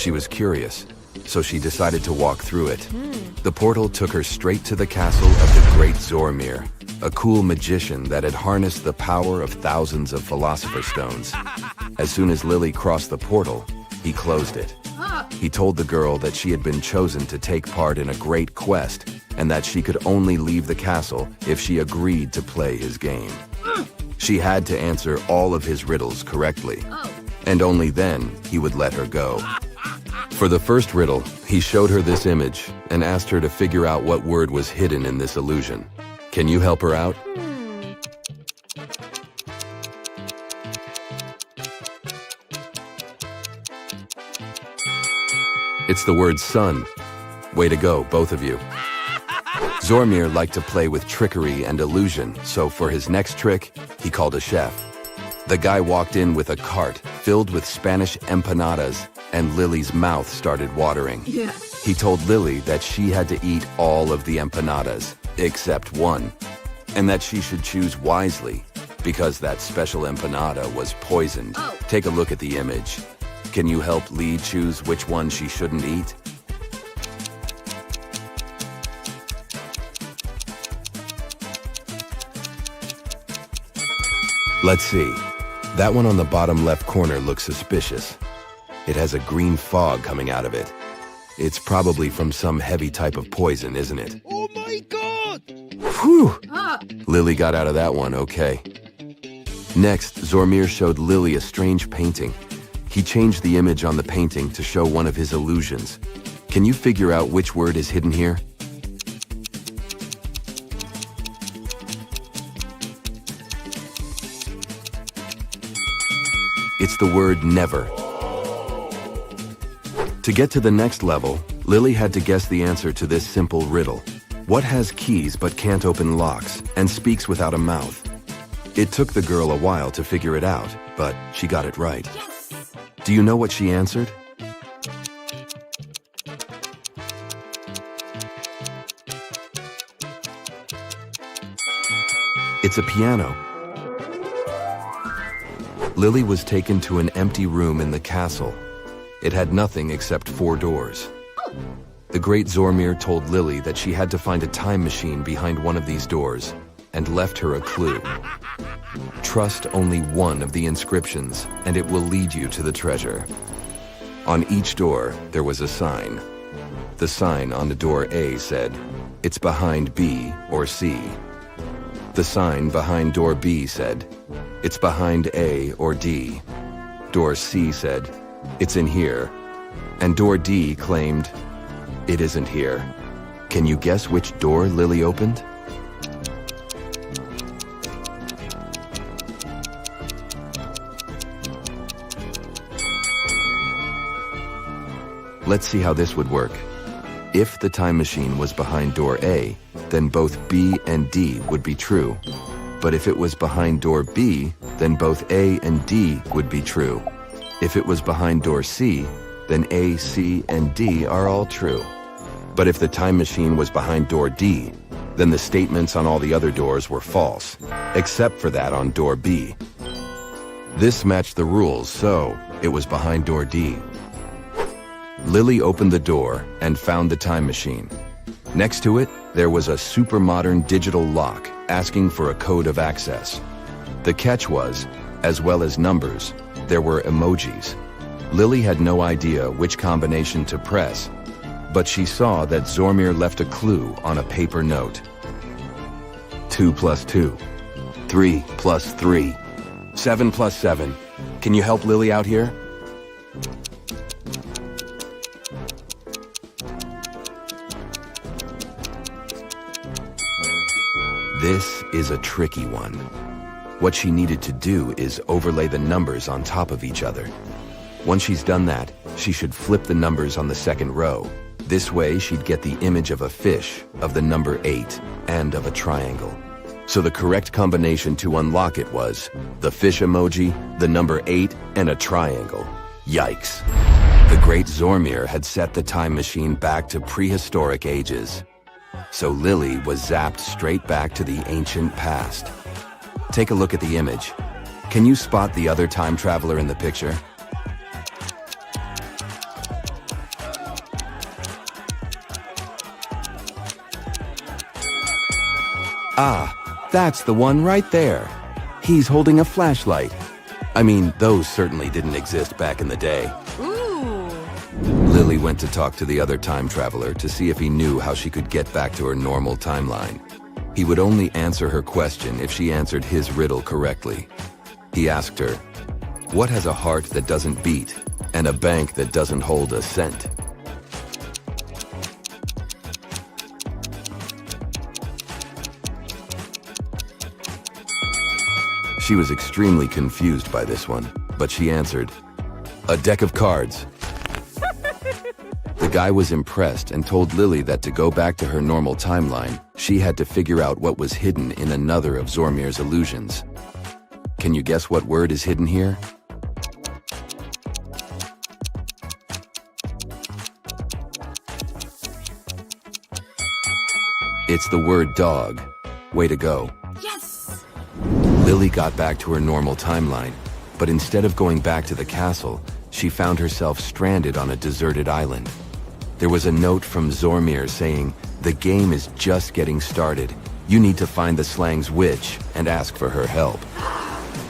She was curious, so she decided to walk through it. The portal took her straight to the castle of the great Zormir, a cool magician that had harnessed the power of thousands of Philosopher's Stones. As soon as Lily crossed the portal, he closed it. He told the girl that she had been chosen to take part in a great quest and that she could only leave the castle if she agreed to play his game. She had to answer all of his riddles correctly, and only then he would let her go. For the first riddle, he showed her this image and asked her to figure out what word was hidden in this illusion. Can you help her out? It's the word sun. Way to go, both of you. Zormir liked to play with trickery and illusion, so for his next trick, he called a chef. The guy walked in with a cart filled with Spanish empanadas, and Lily's mouth started watering. He told Lily that she had to eat all of the empanadas, except one, and that she should choose wisely, because that special empanada was poisoned. Take a look at the image. Can you help Lee choose which one she shouldn't eat? Let's see. That one on the bottom left corner looks suspicious. It has a green fog coming out of it. It's probably from some heavy type of poison, isn't it? Oh my God! Whew! Lily got out of that one okay. Next, Zormir showed Lily a strange painting. He changed the image on the painting to show one of his illusions. Can you figure out which word is hidden here? It's the word never. To get to the next level, Lily had to guess the answer to this simple riddle. What has keys but can't open locks and speaks without a mouth? It took the girl a while to figure it out, but she got it right. Do you know what she answered? It's a piano. Lily was taken to an empty room in the castle. It had nothing except 4 doors. The great Zormir told Lily that she had to find a time machine behind one of these doors and left her a clue. Trust only one of the inscriptions and it will lead you to the treasure. On each door, there was a sign. The sign on the door A said, "It's behind B or C." The sign behind door B said, "It's behind A or D." Door C said, "It's in here." And door D claimed, "It isn't here." Can you guess which door Lily opened? Let's see how this would work. If the time machine was behind door A, then both B and D would be true. But if it was behind door B, then both A and D would be true. If it was behind door C, then A, C, and D are all true. But if the time machine was behind door D, then the statements on all the other doors were false, except for that on door B. This matched the rules, so it was behind door D. Lily opened the door and found the time machine. Next to it, there was a super modern digital lock asking for a code of access. The catch was, as well as numbers, there were emojis. Lily had no idea which combination to press, but she saw that Zormir left a clue on a paper note. 2 plus 2. 3 plus 3. 7 plus 7. Can you help Lily out here? This is a tricky one. What she needed to do is overlay the numbers on top of each other. Once she's done that, she should flip the numbers on the second row. This way, she'd get the image of a fish, of the number 8, and of a triangle. So the correct combination to unlock it was the fish emoji, the number 8, and a triangle. Yikes. The great Zormir had set the time machine back to prehistoric ages. So Lily was zapped straight back to the ancient past. Take a look at the image. Can you spot the other time traveler in the picture? Ah, that's the one right there. He's holding a flashlight. I mean, those certainly didn't exist back in the day. Ooh. Lily went to talk to the other time traveler to see if he knew how she could get back to her normal timeline. He would only answer her question if she answered his riddle correctly. He asked her, "What has a heart that doesn't beat and a bank that doesn't hold a cent?" She was extremely confused by this one, but she answered, "A deck of cards." The guy was impressed and told Lily that to go back to her normal timeline, she had to figure out what was hidden in another of Zormir's illusions. Can you guess what word is hidden here? It's the word dog. Way to go. Yes! Lily got back to her normal timeline, but instead of going back to the castle, she found herself stranded on a deserted island. There was a note from Zormir saying, "The game is just getting started. You need to find the slang's witch and ask for her help."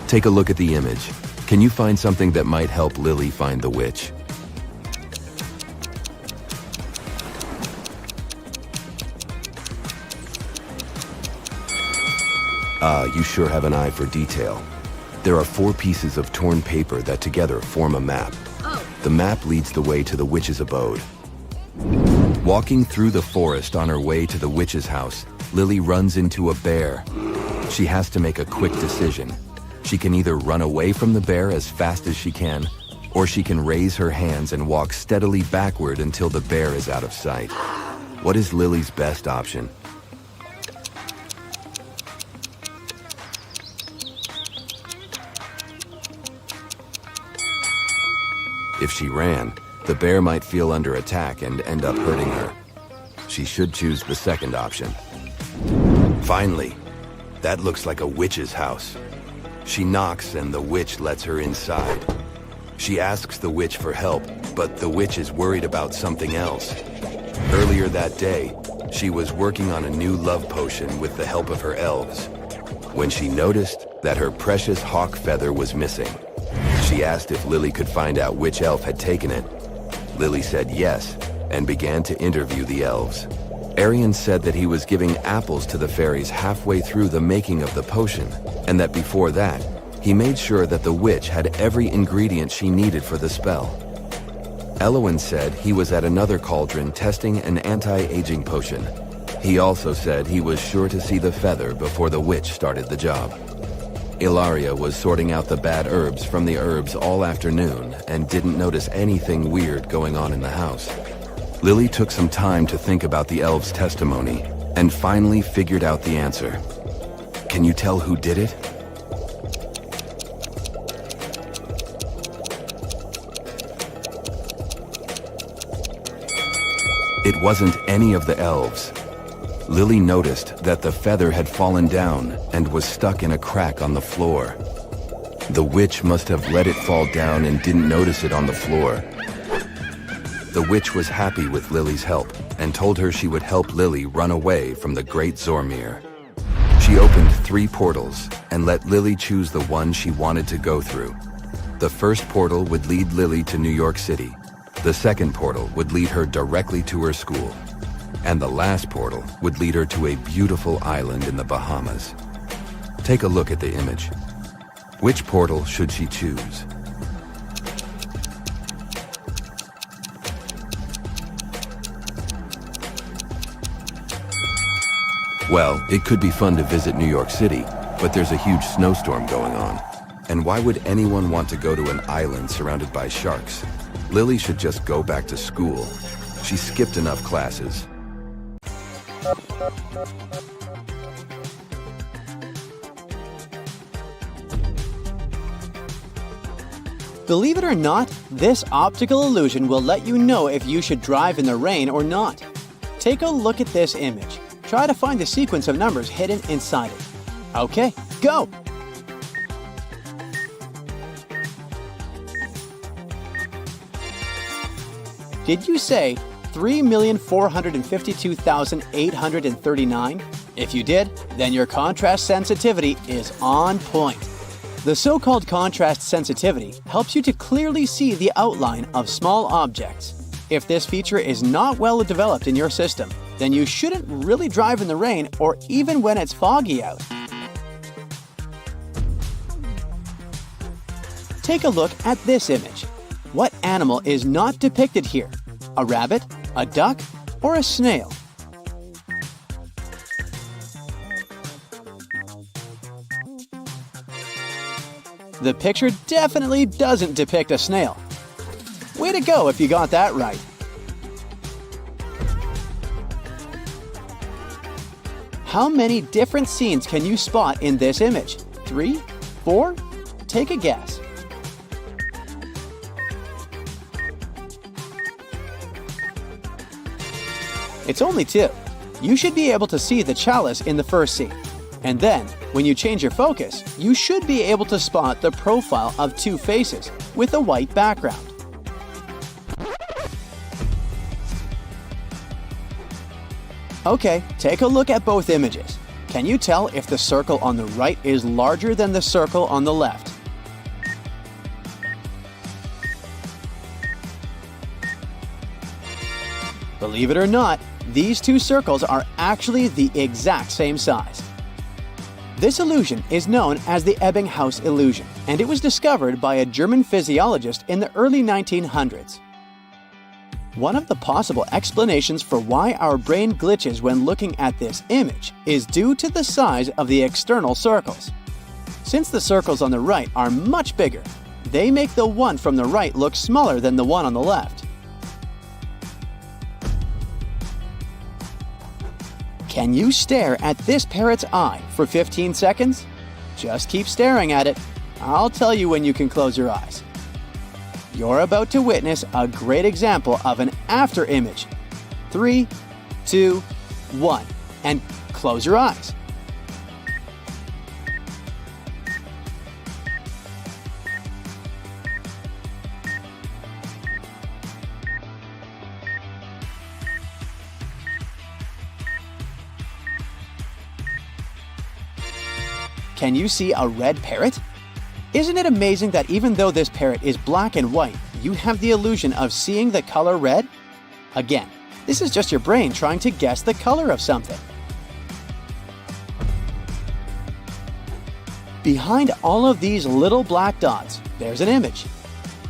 Take a look at the image. Can you find something that might help Lily find the witch? You sure have an eye for detail. There are 4 pieces of torn paper that together form a map. Oh. The map leads the way to the witch's abode. Walking through the forest on her way to the witch's house, Lily runs into a bear. She has to make a quick decision. She can either run away from the bear as fast as she can, or she can raise her hands and walk steadily backward until the bear is out of sight. What is Lily's best option? If she ran, the bear might feel under attack and end up hurting her. She should choose the second option. Finally, that looks like a witch's house. She knocks and the witch lets her inside. She asks the witch for help, but the witch is worried about something else. Earlier that day, she was working on a new love potion with the help of her elves, when she noticed that her precious hawk feather was missing. She asked if Lily could find out which elf had taken it. Lily said yes, and began to interview the elves. Arian said that he was giving apples to the fairies halfway through the making of the potion, and that before that, he made sure that the witch had every ingredient she needed for the spell. Elowen said he was at another cauldron testing an anti-aging potion. He also said he was sure to see the feather before the witch started the job. Ilaria was sorting out the bad herbs from the herbs all afternoon and didn't notice anything weird going on in the house. Lily took some time to think about the elves' testimony and finally figured out the answer. Can you tell who did it? It wasn't any of the elves. Lily noticed that the feather had fallen down and was stuck in a crack on the floor. The witch must have let it fall down and didn't notice it on the floor. The witch was happy with Lily's help and told her she would help Lily run away from the great Zormir. She opened 3 portals and let Lily choose the one she wanted to go through. The first portal would lead Lily to New York City. The second portal would lead her directly to her school. And the last portal would lead her to a beautiful island in the Bahamas. Take a look at the image. Which portal should she choose? Well, it could be fun to visit New York City, but there's a huge snowstorm going on. And why would anyone want to go to an island surrounded by sharks? Lily should just go back to school. She skipped enough classes. Believe it or not, this optical illusion will let you know if you should drive in the rain or not. Take a look at this image. Try to find the sequence of numbers hidden inside it. Okay, go! Did you say 3,452,839? If you did, then your contrast sensitivity is on point. The so-called contrast sensitivity helps you to clearly see the outline of small objects. If this feature is not well developed in your system, then you shouldn't really drive in the rain or even when it's foggy out. Take a look at this image. What animal is not depicted here? A rabbit, a duck, or a snail? The picture definitely doesn't depict a snail. Way to go if you got that right. How many different scenes can you spot in this image? 3? 4? Take a guess. It's only 2. You should be able to see the chalice in the first scene. And then, when you change your focus, you should be able to spot the profile of 2 faces with a white background. Okay, take a look at both images. Can you tell if the circle on the right is larger than the circle on the left? Believe it or not, these 2 circles are actually the exact same size. This illusion is known as the Ebbing house illusion, and it was discovered by a German physiologist in the early 1900s. One of the possible explanations for why our brain glitches when looking at this image is due to the size of the external circles. Since the circles on the right are much bigger, they make the one from the right look smaller than the one on the left. Can you stare at this parrot's eye for 15 seconds? Just keep staring at it. I'll tell you when you can close your eyes. You're about to witness a great example of an after image. 3, 2, 1, and close your eyes. Can you see a red parrot? Isn't it amazing that even though this parrot is black and white, you have the illusion of seeing the color red? Again, this is just your brain trying to guess the color of something. Behind all of these little black dots, there's an image.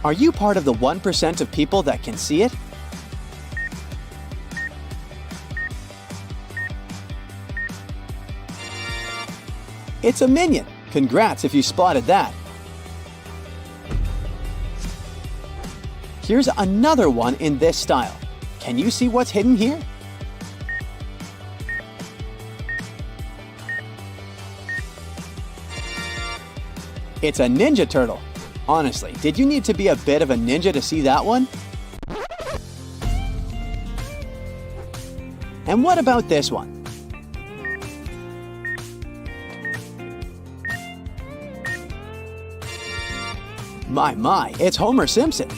Are you part of the 1% of people that can see it? It's a minion. Congrats if you spotted that. Here's another one in this style. Can you see what's hidden here? It's a ninja turtle. Honestly, did you need to be a bit of a ninja to see that one? And what about this one? My, it's Homer Simpson.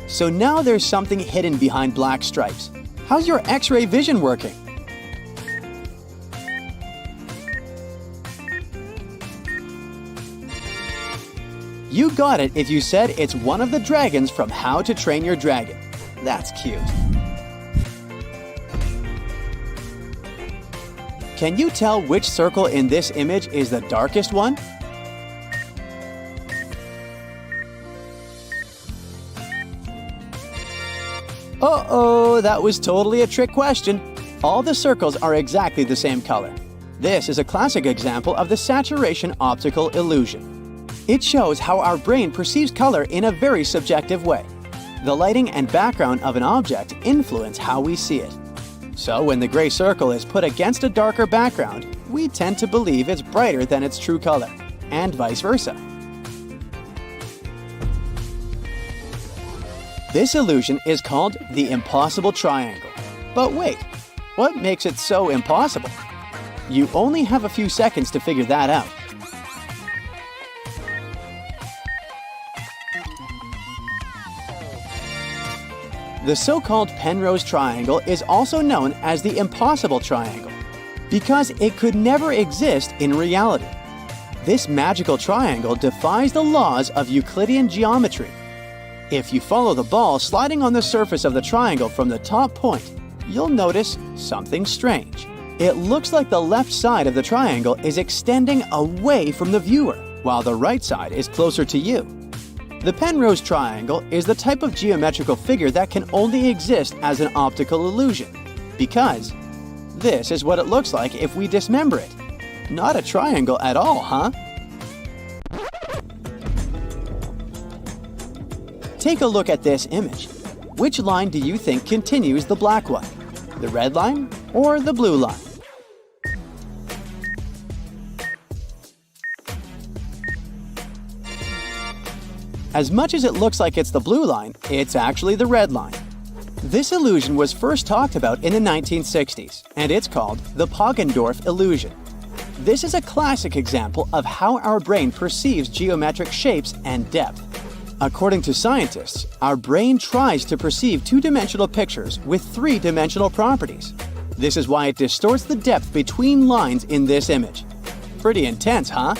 So now there's something hidden behind black stripes. How's your X-ray vision working? You got it if you said it's one of the dragons from How to Train Your Dragon. That's cute. Can you tell which circle in this image is the darkest one? Uh-oh, that was totally a trick question. All the circles are exactly the same color. This is a classic example of the saturation optical illusion. It shows how our brain perceives color in a very subjective way. The lighting and background of an object influence how we see it. So when the gray circle is put against a darker background, we tend to believe it's brighter than its true color, and vice versa. This illusion is called the impossible triangle. But wait, what makes it so impossible? You only have a few seconds to figure that out. The so-called Penrose triangle is also known as the impossible triangle because it could never exist in reality. This magical triangle defies the laws of Euclidean geometry. If you follow the ball sliding on the surface of the triangle from the top point, you'll notice something strange. It looks like the left side of the triangle is extending away from the viewer, while the right side is closer to you. The Penrose triangle is the type of geometrical figure that can only exist as an optical illusion, because this is what it looks like if we dismember it. Not a triangle at all, huh? Take a look at this image. Which line do you think continues the black one? The red line or the blue line? As much as it looks like it's the blue line, it's actually the red line. This illusion was first talked about in the 1960s, and it's called the Poggendorff illusion. This is a classic example of how our brain perceives geometric shapes and depth. According to scientists, our brain tries to perceive two-dimensional pictures with three-dimensional properties. This is why it distorts the depth between lines in this image. Pretty intense, huh?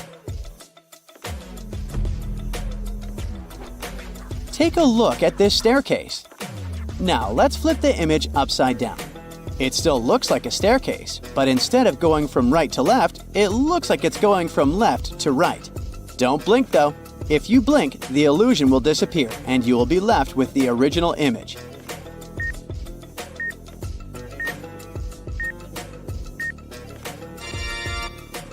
Take a look at this staircase. Now let's flip the image upside down. It still looks like a staircase, but instead of going from right to left, it looks like it's going from left to right. Don't blink though. If you blink, the illusion will disappear and you will be left with the original image.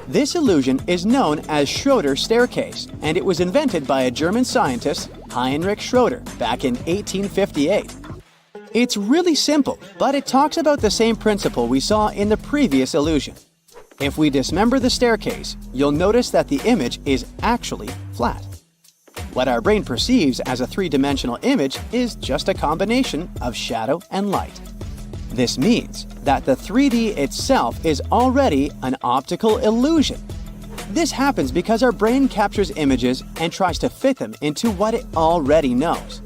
This illusion is known as Schroeder Staircase, and it was invented by a German scientist, Heinrich Schroeder, back in 1858. It's really simple, but it talks about the same principle we saw in the previous illusion. If we dismember the staircase, you'll notice that the image is actually flat. What our brain perceives as a three-dimensional image is just a combination of shadow and light. This means that the 3D itself is already an optical illusion. This happens because our brain captures images and tries to fit them into what it already knows.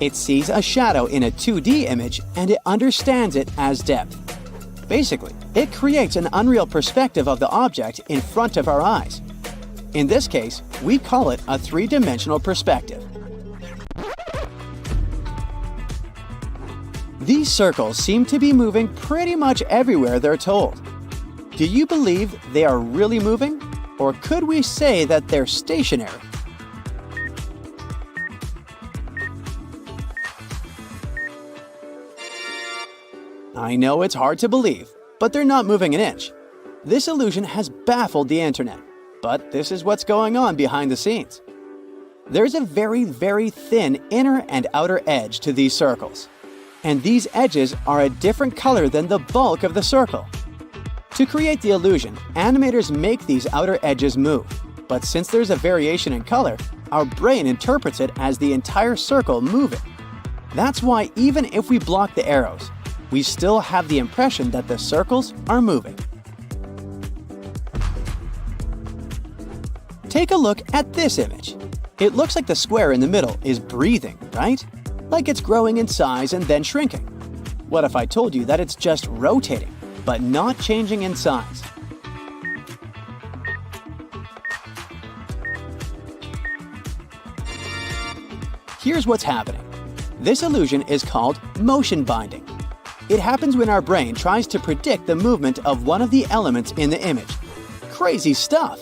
It sees a shadow in a 2D image and it understands it as depth. Basically, it creates an unreal perspective of the object in front of our eyes. In this case, we call it a three-dimensional perspective. These circles seem to be moving pretty much everywhere they're told. Do you believe they are really moving? Or could we say that they're stationary? I know it's hard to believe, but they're not moving an inch. This illusion has baffled the internet, but this is what's going on behind the scenes. There's a very, very thin inner and outer edge to these circles, and these edges are a different color than the bulk of the circle. To create the illusion, animators make these outer edges move, but since there's a variation in color, our brain interprets it as the entire circle moving. That's why even if we block the arrows, we still have the impression that the circles are moving. Take a look at this image. It looks like the square in the middle is breathing, right? Like it's growing in size and then shrinking. What if I told you that it's just rotating, but not changing in size? Here's what's happening. This illusion is called motion binding. It happens when our brain tries to predict the movement of one of the elements in the image. Crazy stuff!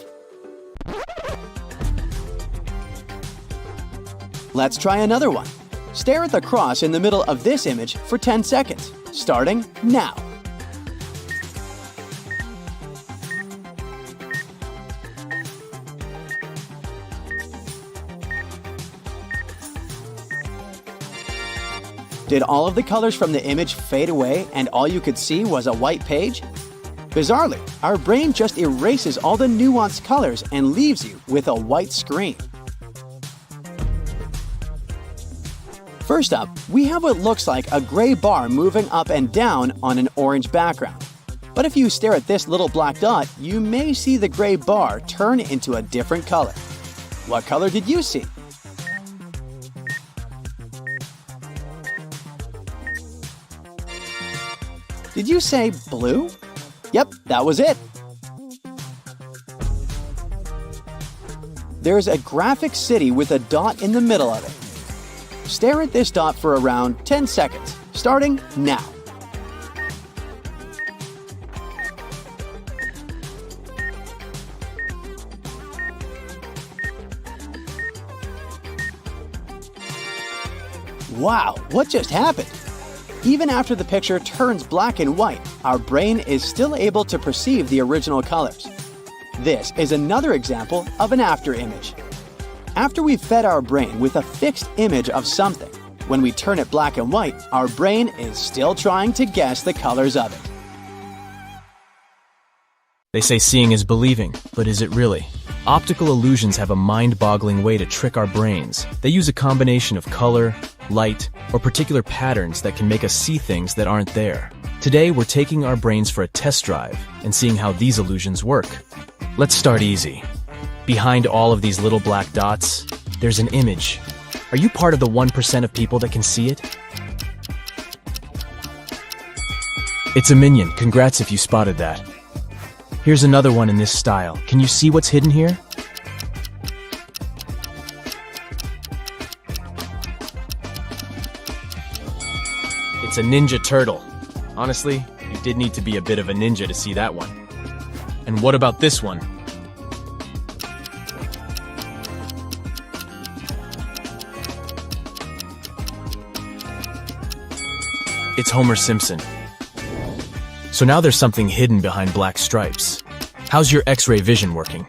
Let's try another one. Stare at the cross in the middle of this image for 10 seconds, starting now. Did all of the colors from the image fade away and all you could see was a white page? Bizarrely, our brain just erases all the nuanced colors and leaves you with a white screen. First up, we have what looks like a gray bar moving up and down on an orange background. But if you stare at this little black dot, you may see the gray bar turn into a different color. What color did you see? Did you say blue? Yep, that was it. There's a graphic city with a dot in the middle of it. Stare at this dot for around 10 seconds, starting now. Wow, what just happened? Even after the picture turns black and white, our brain is still able to perceive the original colors. This is another example of an after image. After we've fed our brain with a fixed image of something, when we turn it black and white, our brain is still trying to guess the colors of it. They say seeing is believing, but is it really? Optical illusions have a mind-boggling way to trick our brains. They use a combination of color, light, or particular patterns that can make us see things that aren't there. Today, we're taking our brains for a test drive and seeing how these illusions work. Let's start easy. Behind all of these little black dots, there's an image. Are you part of the 1% of people that can see it? It's a minion. Congrats if you spotted that. Here's another one in this style. Can you see what's hidden here? It's a ninja turtle. Honestly, you did need to be a bit of a ninja to see that one. And what about this one? It's Homer Simpson. So now there's something hidden behind black stripes. How's your X-ray vision working?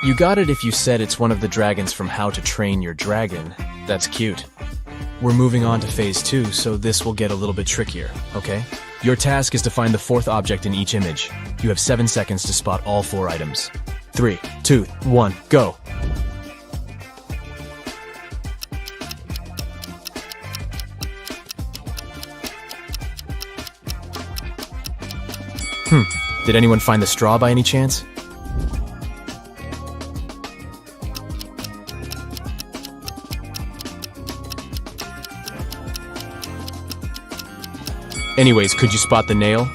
You got it if you said it's one of the dragons from How to Train Your Dragon. That's cute. We're moving on to phase 2, so this will get a little bit trickier, okay? Your task is to find the fourth object in each image. You have 7 seconds to spot all 4 items. 3, 2, 1, go! Did anyone find the straw by any chance? Anyways, could you spot the nail?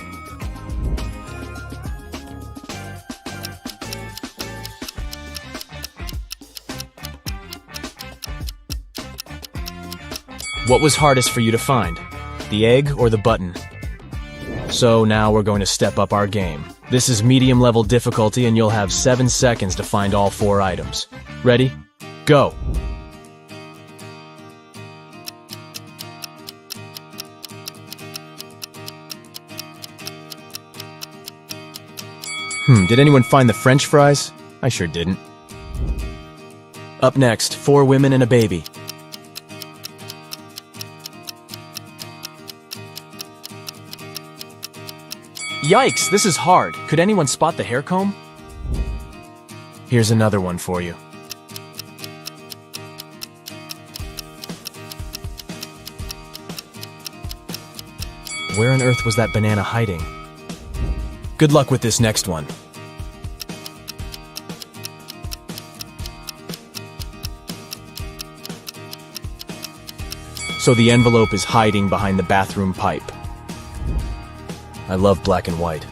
What was hardest for you to find? The egg or the button? So now we're going to step up our game. This is medium level difficulty and you'll have 7 seconds to find all 4 items. Ready? Go! Did anyone find the French fries? I sure didn't. Up next, 4 women and a baby. Yikes, this is hard. Could anyone spot the hair comb? Here's another one for you. Where on earth was that banana hiding? Good luck with this next one. So the envelope is hiding behind the bathroom pipe. I love black and white.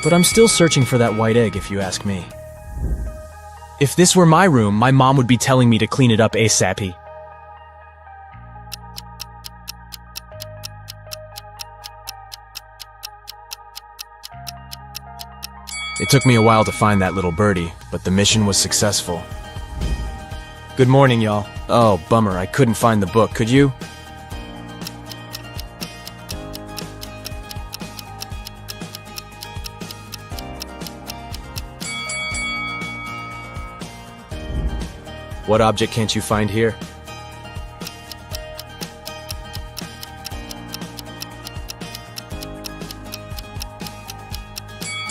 But I'm still searching for that white egg, if you ask me. If this were my room, my mom would be telling me to clean it up ASAP. It took me a while to find that little birdie, but the mission was successful. Good morning, y'all. Oh, bummer, I couldn't find the book. Could you? What object can't you find here?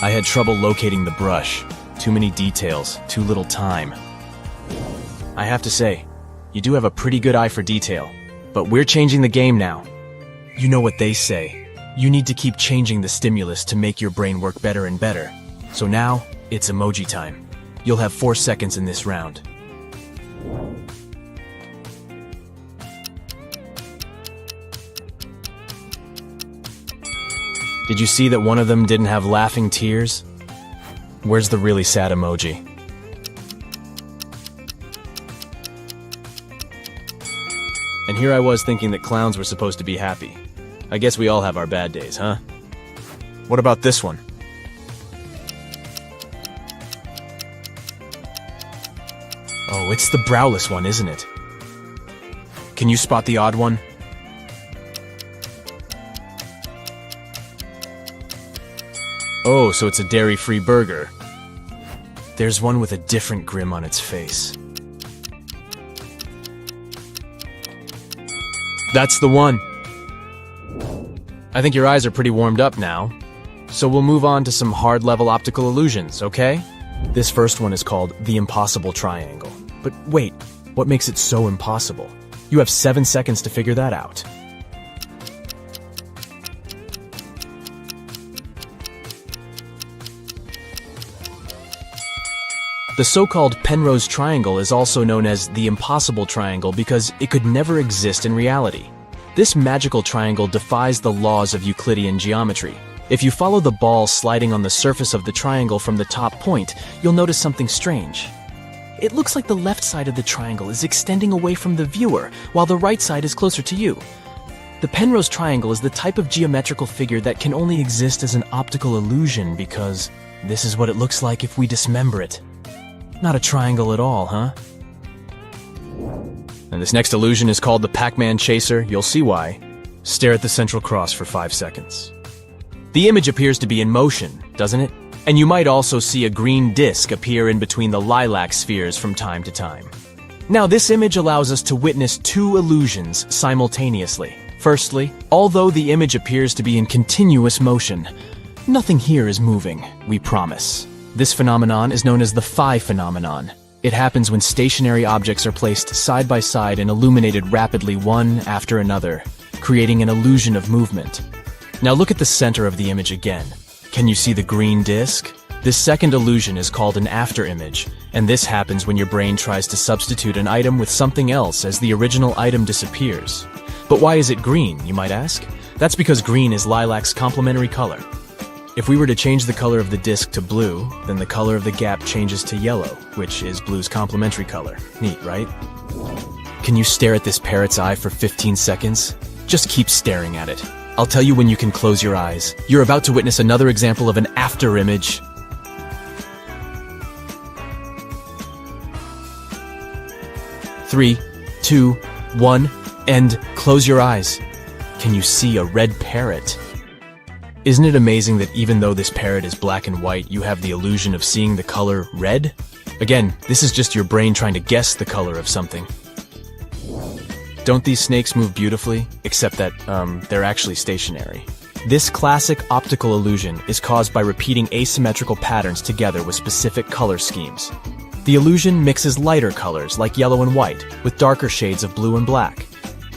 I had trouble locating the brush. Too many details, too little time. I have to say, you do have a pretty good eye for detail, but we're changing the game now. You know what they say. You need to keep changing the stimulus to make your brain work better and better. So now, it's emoji time. You'll have 4 seconds in this round. Did you see that one of them didn't have laughing tears? Where's the really sad emoji? And here I was thinking that clowns were supposed to be happy. I guess we all have our bad days, huh? What about this one? Oh, it's the browless one, isn't it? Can you spot the odd one? Oh, so it's a dairy-free burger. There's one with a different grin on its face. That's the one. I think your eyes are pretty warmed up now. So we'll move on to some hard-level optical illusions, okay? This first one is called the impossible triangle. But wait, what makes it so impossible? You have 7 seconds to figure that out. The so-called Penrose triangle is also known as the impossible triangle because it could never exist in reality. This magical triangle defies the laws of Euclidean geometry. If you follow the ball sliding on the surface of the triangle from the top point, you'll notice something strange. It looks like the left side of the triangle is extending away from the viewer, while the right side is closer to you. The Penrose triangle is the type of geometrical figure that can only exist as an optical illusion because this is what it looks like if we dismember it. Not a triangle at all, huh? And this next illusion is called the Packman Chaser. You'll see why. Stare at the central cross for 5 seconds. The image appears to be in motion, doesn't it? And you might also see a green disc appear in between the lilac spheres from time to time. Now, this image allows us to witness 2 illusions simultaneously. Firstly, although the image appears to be in continuous motion, nothing here is moving, we promise. This phenomenon is known as the phi phenomenon. It happens when stationary objects are placed side by side and illuminated rapidly one after another, creating an illusion of movement. Now look at the center of the image again. Can you see the green disc? This second illusion is called an afterimage, and this happens when your brain tries to substitute an item with something else as the original item disappears. But why is it green, you might ask? That's because green is lilac's complementary color. If we were to change the color of the disc to blue, then the color of the gap changes to yellow, which is blue's complementary color. Neat, right? Can you stare at this parrot's eye for 15 seconds? Just keep staring at it. I'll tell you when you can close your eyes. You're about to witness another example of an afterimage. 3, 2, 1, and close your eyes. Can you see a red parrot? Isn't it amazing that even though this parrot is black and white, you have the illusion of seeing the color red? Again, this is just your brain trying to guess the color of something. Don't these snakes move beautifully? Except that, they're actually stationary. This classic optical illusion is caused by repeating asymmetrical patterns together with specific color schemes. The illusion mixes lighter colors like yellow and white with darker shades of blue and black.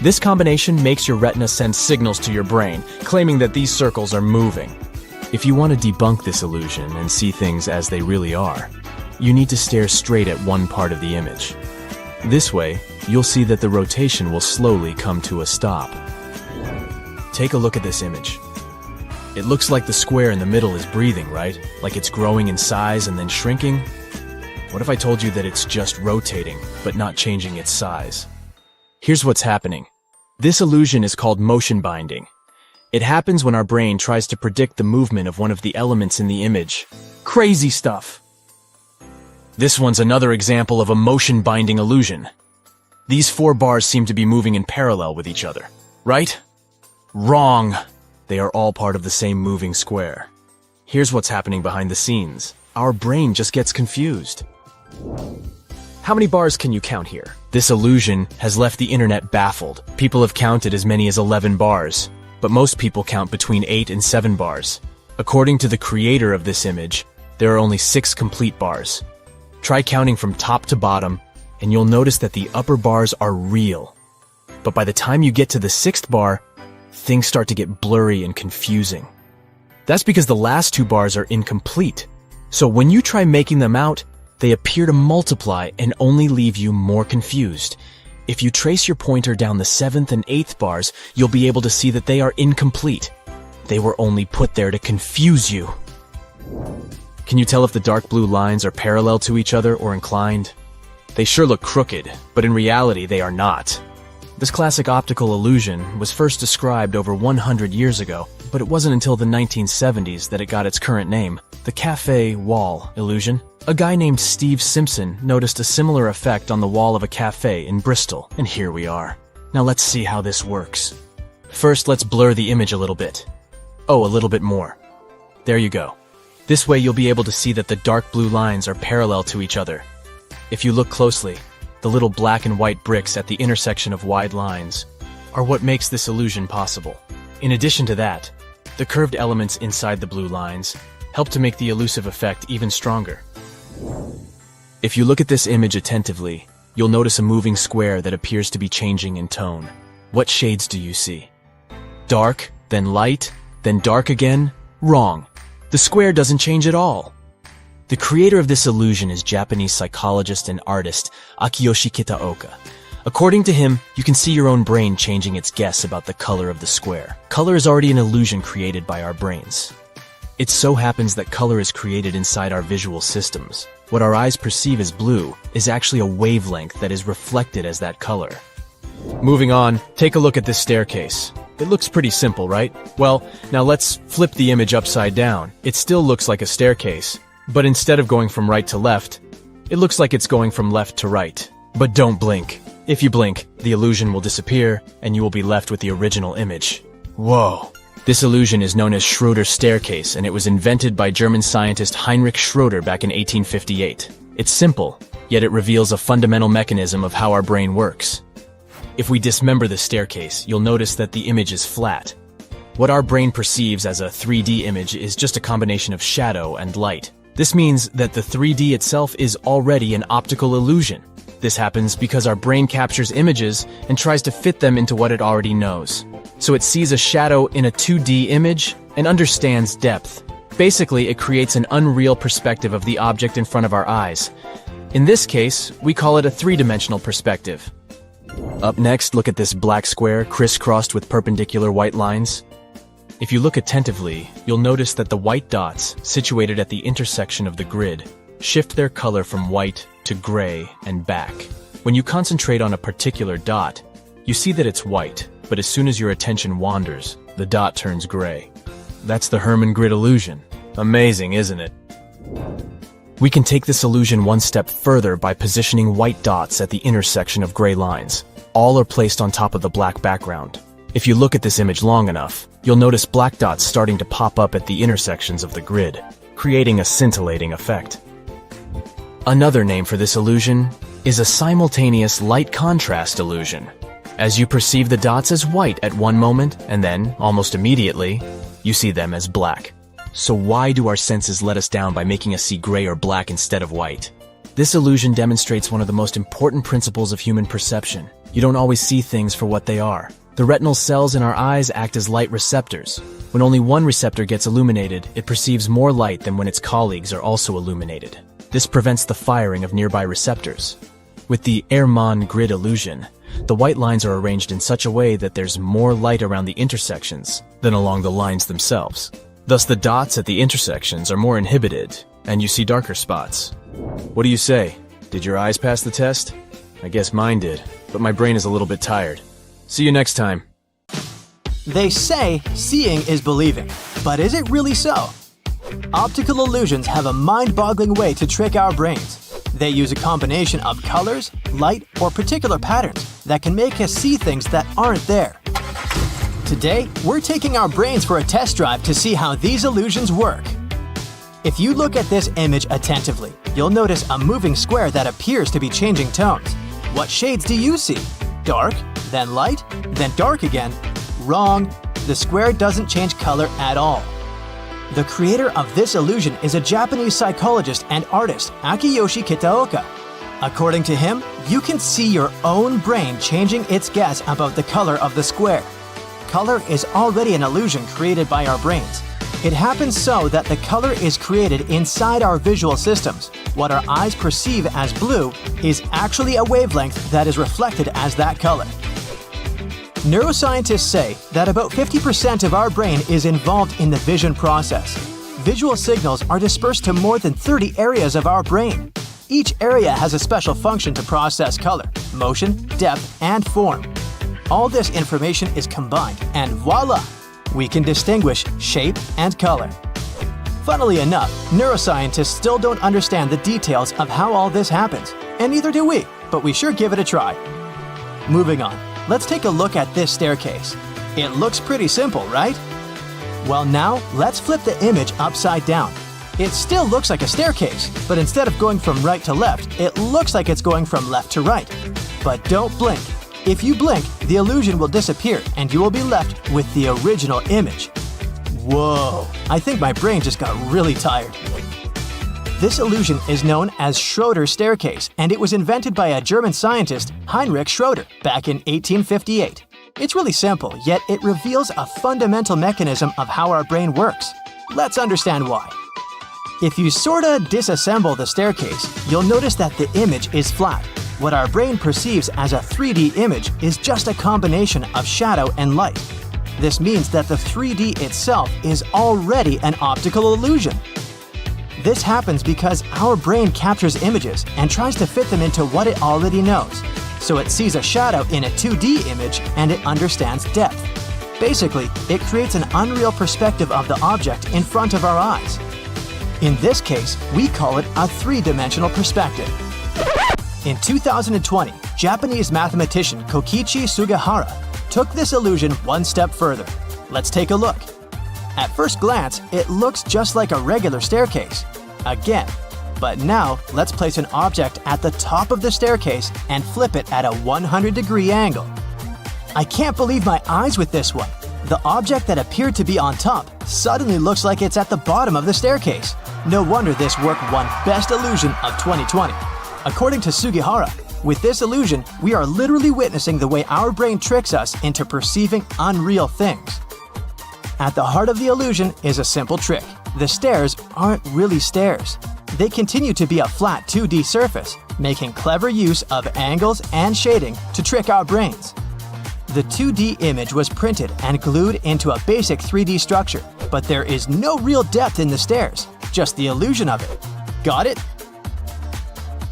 This combination makes your retina send signals to your brain, claiming that these circles are moving. If you want to debunk this illusion and see things as they really are, you need to stare straight at one part of the image. This way, you'll see that the rotation will slowly come to a stop. Take a look at this image. It looks like the square in the middle is breathing, right? Like it's growing in size and then shrinking? What if I told you that it's just rotating, but not changing its size? Here's what's happening. This illusion is called motion binding. It happens when our brain tries to predict the movement of one of the elements in the image. Crazy stuff! This one's another example of a motion binding illusion. These 4 bars seem to be moving in parallel with each other, right? Wrong! They are all part of the same moving square. Here's what's happening behind the scenes. Our brain just gets confused. How many bars can you count here? This illusion has left the internet baffled. People have counted as many as 11 bars, but most people count between 8 and 7 bars. According to the creator of this image, there are only 6 complete bars. Try counting from top to bottom, and you'll notice that the upper bars are real. But by the time you get to the 6th bar, things start to get blurry and confusing. That's because the last 2 bars are incomplete. So when you try making them out, they appear to multiply and only leave you more confused. If you trace your pointer down the 7th and 8th bars, you'll be able to see that they are incomplete. They were only put there to confuse you. Can you tell if the dark blue lines are parallel to each other or inclined? They sure look crooked, but in reality they are not. This classic optical illusion was first described over 100 years ago, but it wasn't until the 1970s that it got its current name, the cafe wall illusion. A guy named Steve Simpson noticed a similar effect on the wall of a cafe in Bristol, and here we are. Now let's see how this works. First, let's blur the image a little bit. Oh, a little bit more. There you go. This way you'll be able to see that the dark blue lines are parallel to each other. If you look closely, the little black and white bricks at the intersection of wide lines are what makes this illusion possible. In addition to that, the curved elements inside the blue lines help to make the elusive effect even stronger. If you look at this image attentively, you'll notice a moving square that appears to be changing in tone. What shades do you see? Dark, then light, then dark again? Wrong. The square doesn't change at all. The creator of this illusion is Japanese psychologist and artist Akiyoshi Kitaoka. According to him, you can see your own brain changing its guess about the color of the square. Color is already an illusion created by our brains. It so happens that color is created inside our visual systems. What our eyes perceive as blue is actually a wavelength that is reflected as that color. Moving on, take a look at this staircase. It looks pretty simple, right? Well, now let's flip the image upside down. It still looks like a staircase, but instead of going from right to left, it looks like it's going from left to right. But don't blink. If you blink, the illusion will disappear, and you will be left with the original image. Whoa. This illusion is known as Schroeder Staircase, and it was invented by German scientist Heinrich Schroeder back in 1858. It's simple, yet it reveals a fundamental mechanism of how our brain works. If we dismember the staircase, you'll notice that the image is flat. What our brain perceives as a 3D image is just a combination of shadow and light. This means that the 3D itself is already an optical illusion. This happens because our brain captures images and tries to fit them into what it already knows. So it sees a shadow in a 2D image and understands depth. Basically, it creates an unreal perspective of the object in front of our eyes. In this case, we call it a three-dimensional perspective. Up next, look at this black square crisscrossed with perpendicular white lines. If you look attentively, you'll notice that the white dots, situated at the intersection of the grid, shift their color from white to gray and back. When you concentrate on a particular dot, you see that it's white, but as soon as your attention wanders, the dot turns gray. That's the Hermann grid illusion. Amazing, isn't it? We can take this illusion one step further by positioning white dots at the intersection of gray lines. All are placed on top of the black background. If you look at this image long enough, you'll notice black dots starting to pop up at the intersections of the grid, creating a scintillating effect. Another name for this illusion is a simultaneous light contrast illusion. As you perceive the dots as white at one moment, and then, almost immediately, you see them as black. So why do our senses let us down by making us see gray or black instead of white? This illusion demonstrates one of the most important principles of human perception. You don't always see things for what they are. The retinal cells in our eyes act as light receptors. When only one receptor gets illuminated, it perceives more light than when its colleagues are also illuminated. This prevents the firing of nearby receptors. With the Hermann grid illusion, the white lines are arranged in such a way that there's more light around the intersections than along the lines themselves. Thus, the dots at the intersections are more inhibited, and you see darker spots. What do you say? Did your eyes pass the test? I guess mine did, but my brain is a little bit tired. See you next time. They say seeing is believing, but is it really so? Optical illusions have a mind-boggling way to trick our brains. They use a combination of colors, light, or particular patterns that can make us see things that aren't there. Today, we're taking our brains for a test drive to see how these illusions work. If you look at this image attentively, you'll notice a moving square that appears to be changing tones. What shades do you see? Dark, then light, then dark again? Wrong. The square doesn't change color at all. The creator of this illusion is a Japanese psychologist and artist, Akiyoshi Kitaoka. According to him, you can see your own brain changing its guess about the color of the square. Color is already an illusion created by our brains. It happens so that the color is created inside our visual systems. What our eyes perceive as blue is actually a wavelength that is reflected as that color. Neuroscientists say that about 50% of our brain is involved in the vision process. Visual signals are dispersed to more than 30 areas of our brain. Each area has a special function to process color, motion, depth, and form. All this information is combined, and voila! We can distinguish shape and color. Funnily enough, neuroscientists still don't understand the details of how all this happens, and neither do we, but we sure give it a try. Moving on, let's take a look at this staircase. It looks pretty simple, right? Well, now let's flip the image upside down. It still looks like a staircase, but instead of going from right to left, it looks like it's going from left to right. But don't blink. If you blink, the illusion will disappear and you will be left with the original image. Whoa, I think my brain just got really tired. This illusion is known as Schroeder Staircase, and it was invented by a German scientist, Heinrich Schroeder, back in 1858. It's really simple, yet it reveals a fundamental mechanism of how our brain works. Let's understand why. If you sorta disassemble the staircase, you'll notice that the image is flat. What our brain perceives as a 3D image is just a combination of shadow and light. This means that the 3D itself is already an optical illusion. This happens because our brain captures images and tries to fit them into what it already knows. So it sees a shadow in a 2D image and it understands depth. Basically, it creates an unreal perspective of the object in front of our eyes. In this case, we call it a three-dimensional perspective. In 2020, Japanese mathematician Kokichi Sugihara took this illusion one step further. Let's take a look. At first glance, it looks just like a regular staircase. Again. But now, let's place an object at the top of the staircase and flip it at a 100-degree angle. I can't believe my eyes with this one. The object that appeared to be on top suddenly looks like it's at the bottom of the staircase. No wonder this work won Best Illusion of 2020. According to Sugihara, with this illusion, we are literally witnessing the way our brain tricks us into perceiving unreal things. At the heart of the illusion is a simple trick. The stairs aren't really stairs. They continue to be a flat 2D surface, making clever use of angles and shading to trick our brains. The 2D image was printed and glued into a basic 3D structure, but there is no real depth in the stairs, just the illusion of it. Got it?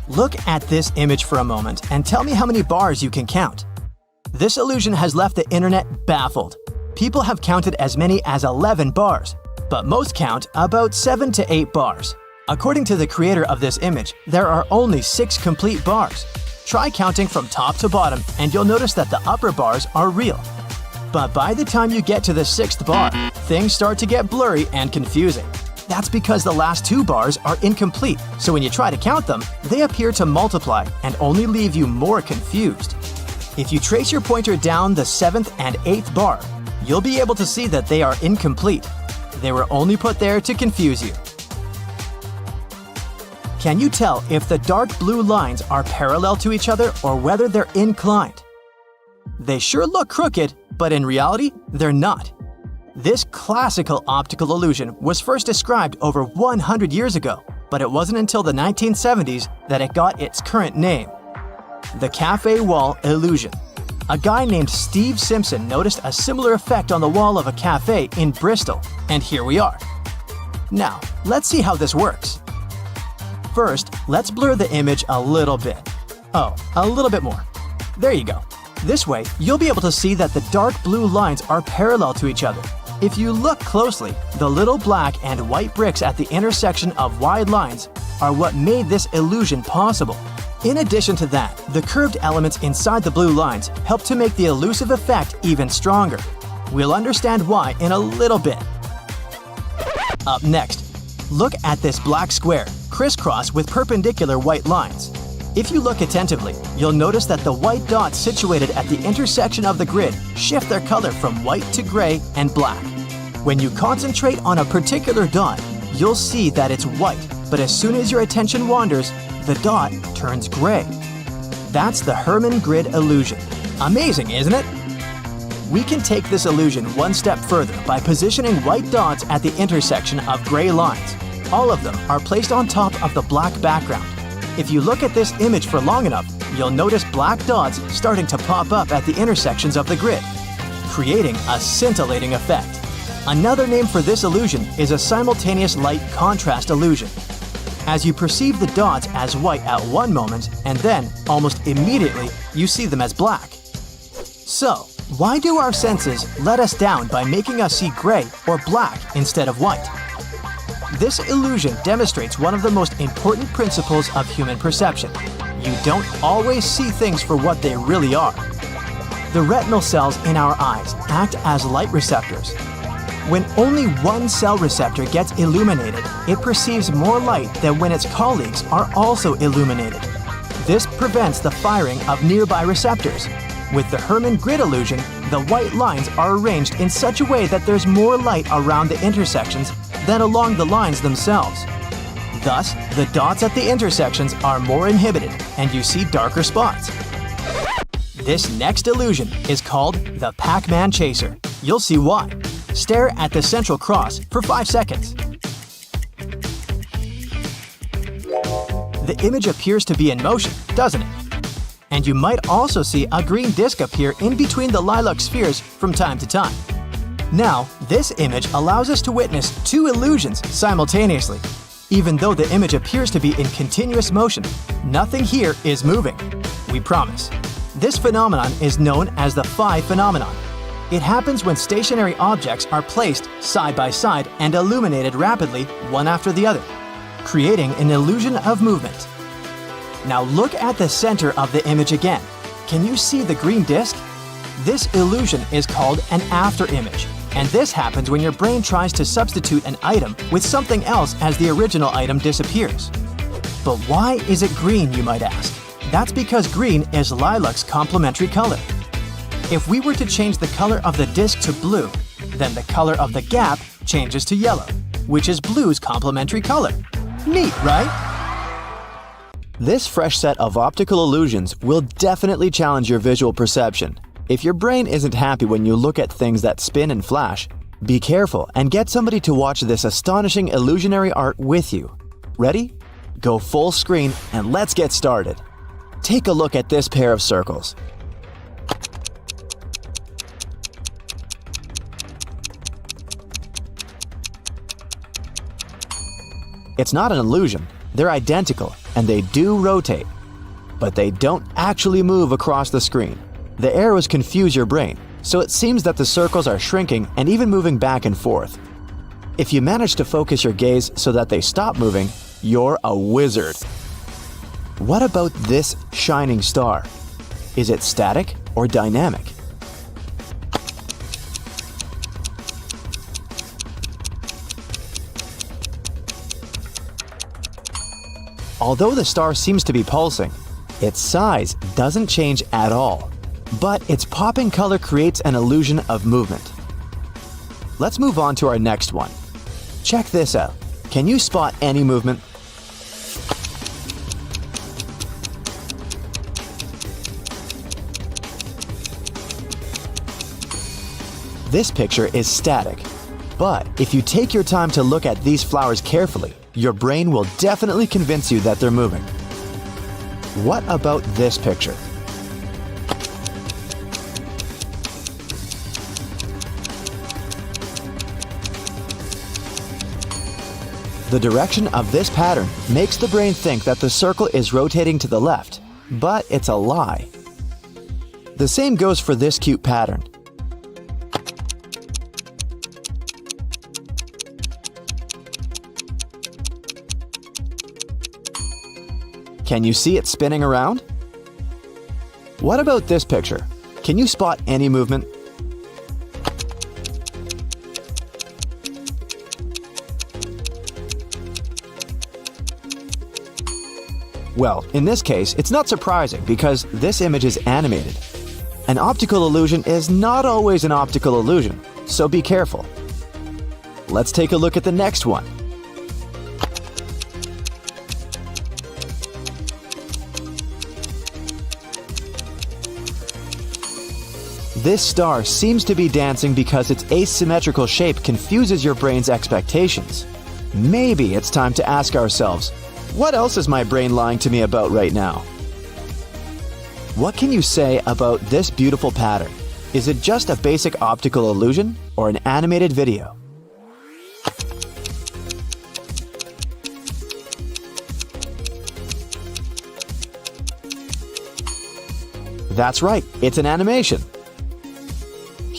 Look at this image for a moment and tell me how many bars you can count. This illusion has left the internet baffled. People have counted as many as 11 bars, but most count about 7 to 8 bars. According to the creator of this image, there are only 6 complete bars. Try counting from top to bottom and you'll notice that the upper bars are real. But by the time you get to the 6th bar, things start to get blurry and confusing. That's because the last 2 bars are incomplete, so when you try to count them, they appear to multiply and only leave you more confused. If you trace your pointer down the 7th and 8th bar, you'll be able to see that they are incomplete. They were only put there to confuse you. Can you tell if the dark blue lines are parallel to each other or whether they're inclined? They sure look crooked, but in reality, they're not. This classical optical illusion was first described over 100 years ago, but it wasn't until the 1970s that it got its current name. The cafe wall illusion. A guy named Steve Simpson noticed a similar effect on the wall of a cafe in Bristol, and here we are. Now, let's see how this works. First, let's blur the image a little bit. Oh, a little bit more. There you go. This way, you'll be able to see that the dark blue lines are parallel to each other. If you look closely, the little black and white bricks at the intersection of wide lines are what made this illusion possible. In addition to that, the curved elements inside the blue lines help to make the elusive effect even stronger. We'll understand why in a little bit. Up next, look at this black square, crisscrossed with perpendicular white lines. If you look attentively, you'll notice that the white dots situated at the intersection of the grid shift their color from white to gray and black. When you concentrate on a particular dot, you'll see that it's white, but as soon as your attention wanders, the dot turns gray. That's the Hermann grid illusion. Amazing, isn't it? We can take this illusion one step further by positioning white dots at the intersection of gray lines. All of them are placed on top of the black background. If you look at this image for long enough, you'll notice black dots starting to pop up at the intersections of the grid, creating a scintillating effect. Another name for this illusion is a simultaneous light contrast illusion. As you perceive the dots as white at one moment, and then, almost immediately, you see them as black. So, why do our senses let us down by making us see gray or black instead of white? This illusion demonstrates one of the most important principles of human perception. You don't always see things for what they really are. The retinal cells in our eyes act as light receptors. When only one cell receptor gets illuminated, it perceives more light than when its colleagues are also illuminated. This prevents the firing of nearby receptors. With the Hermann grid illusion, the white lines are arranged in such a way that there's more light around the intersections than along the lines themselves. Thus, the dots at the intersections are more inhibited, and you see darker spots. This next illusion is called the Packman Chaser. You'll see why. Stare at the central cross for 5 seconds. The image appears to be in motion, doesn't it? And you might also see a green disc appear in between the lilac spheres from time to time. Now, this image allows us to witness two illusions simultaneously. Even though the image appears to be in continuous motion, nothing here is moving. We promise. This phenomenon is known as the phi phenomenon. It happens when stationary objects are placed side by side and illuminated rapidly one after the other, creating an illusion of movement. Now look at the center of the image again. Can you see the green disc? This illusion is called an afterimage, and this happens when your brain tries to substitute an item with something else as the original item disappears. But why is it green, you might ask? That's because green is lilac's complementary color. If we were to change the color of the disc to blue, then the color of the gap changes to yellow, which is blue's complementary color. Neat, right? This fresh set of optical illusions will definitely challenge your visual perception. If your brain isn't happy when you look at things that spin and flash, be careful and get somebody to watch this astonishing illusionary art with you. Ready? Go full screen and let's get started. Take a look at this pair of circles. It's not an illusion. They're identical, and they do rotate. But they don't actually move across the screen. The arrows confuse your brain, so it seems that the circles are shrinking and even moving back and forth. If you manage to focus your gaze so that they stop moving, you're a wizard. What about this shining star? Is it static or dynamic? Although the star seems to be pulsing, its size doesn't change at all, but its popping color creates an illusion of movement. Let's move on to our next one. Check this out. Can you spot any movement? This picture is static, but if you take your time to look at these flowers carefully, your brain will definitely convince you that they're moving. What about this picture? The direction of this pattern makes the brain think that the circle is rotating to the left, but it's a lie. The same goes for this cute pattern. Can you see it spinning around? What about this picture? Can you spot any movement? Well, in this case, it's not surprising because this image is animated. An optical illusion is not always an optical illusion, so be careful. Let's take a look at the next one. This star seems to be dancing because its asymmetrical shape confuses your brain's expectations. Maybe it's time to ask ourselves, what else is my brain lying to me about right now? What can you say about this beautiful pattern? Is it just a basic optical illusion or an animated video? That's right, it's an animation.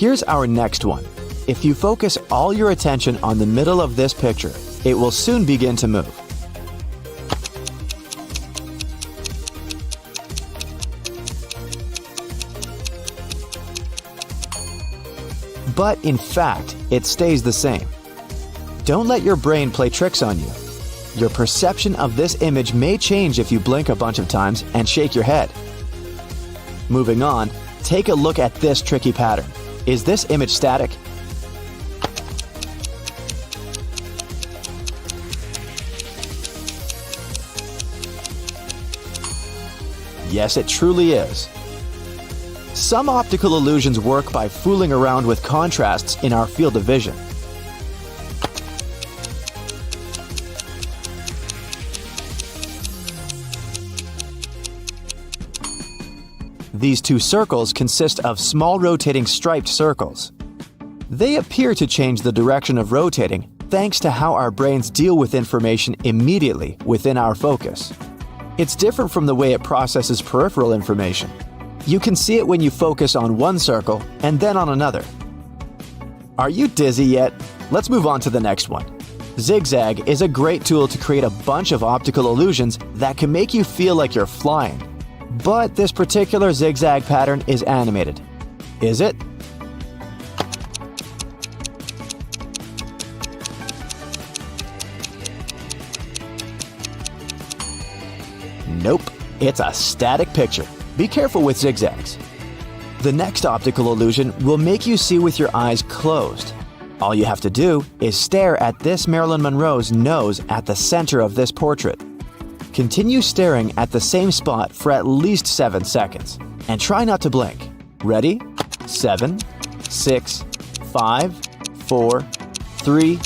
Here's our next one. If you focus all your attention on the middle of this picture, it will soon begin to move. But in fact, it stays the same. Don't let your brain play tricks on you. Your perception of this image may change if you blink a bunch of times and shake your head. Moving on, take a look at this tricky pattern. Is this image static? Yes, it truly is. Some optical illusions work by fooling around with contrasts in our field of vision. These two circles consist of small rotating striped circles. They appear to change the direction of rotating thanks to how our brains deal with information immediately within our focus. It's different from the way it processes peripheral information. You can see it when you focus on one circle and then on another. Are you dizzy yet? Let's move on to the next one. Zigzag is a great tool to create a bunch of optical illusions that can make you feel like you're flying. But this particular zigzag pattern is animated. Is it? Nope, it's a static picture. Be careful with zigzags. The next optical illusion will make you see with your eyes closed. All you have to do is stare at this Marilyn Monroe's nose at the center of this portrait. Continue staring at the same spot for at least 7 seconds, and try not to blink. Ready? 7, 6, 5, 4, 3,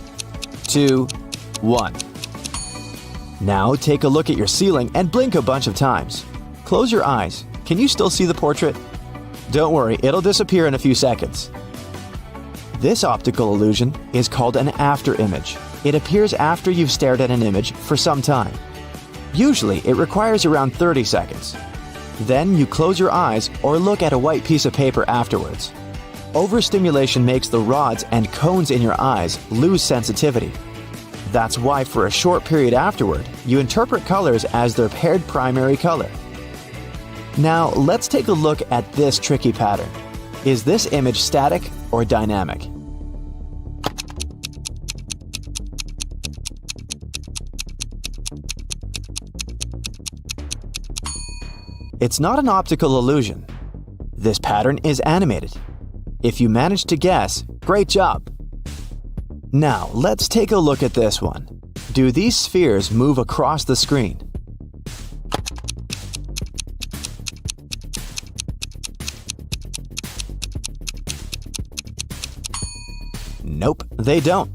2, 1. Now take a look at your ceiling and blink a bunch of times. Close your eyes. Can you still see the portrait? Don't worry, it'll disappear in a few seconds. This optical illusion is called an after image. It appears after you've stared at an image for some time. Usually, it requires around 30 seconds. Then you close your eyes or look at a white piece of paper afterwards. Overstimulation makes the rods and cones in your eyes lose sensitivity. That's why for a short period afterward, you interpret colors as their paired primary color. Now, let's take a look at this tricky pattern. Is this image static or dynamic? It's not an optical illusion. This pattern is animated. If you managed to guess, great job! Now, let's take a look at this one. Do these spheres move across the screen? Nope, they don't.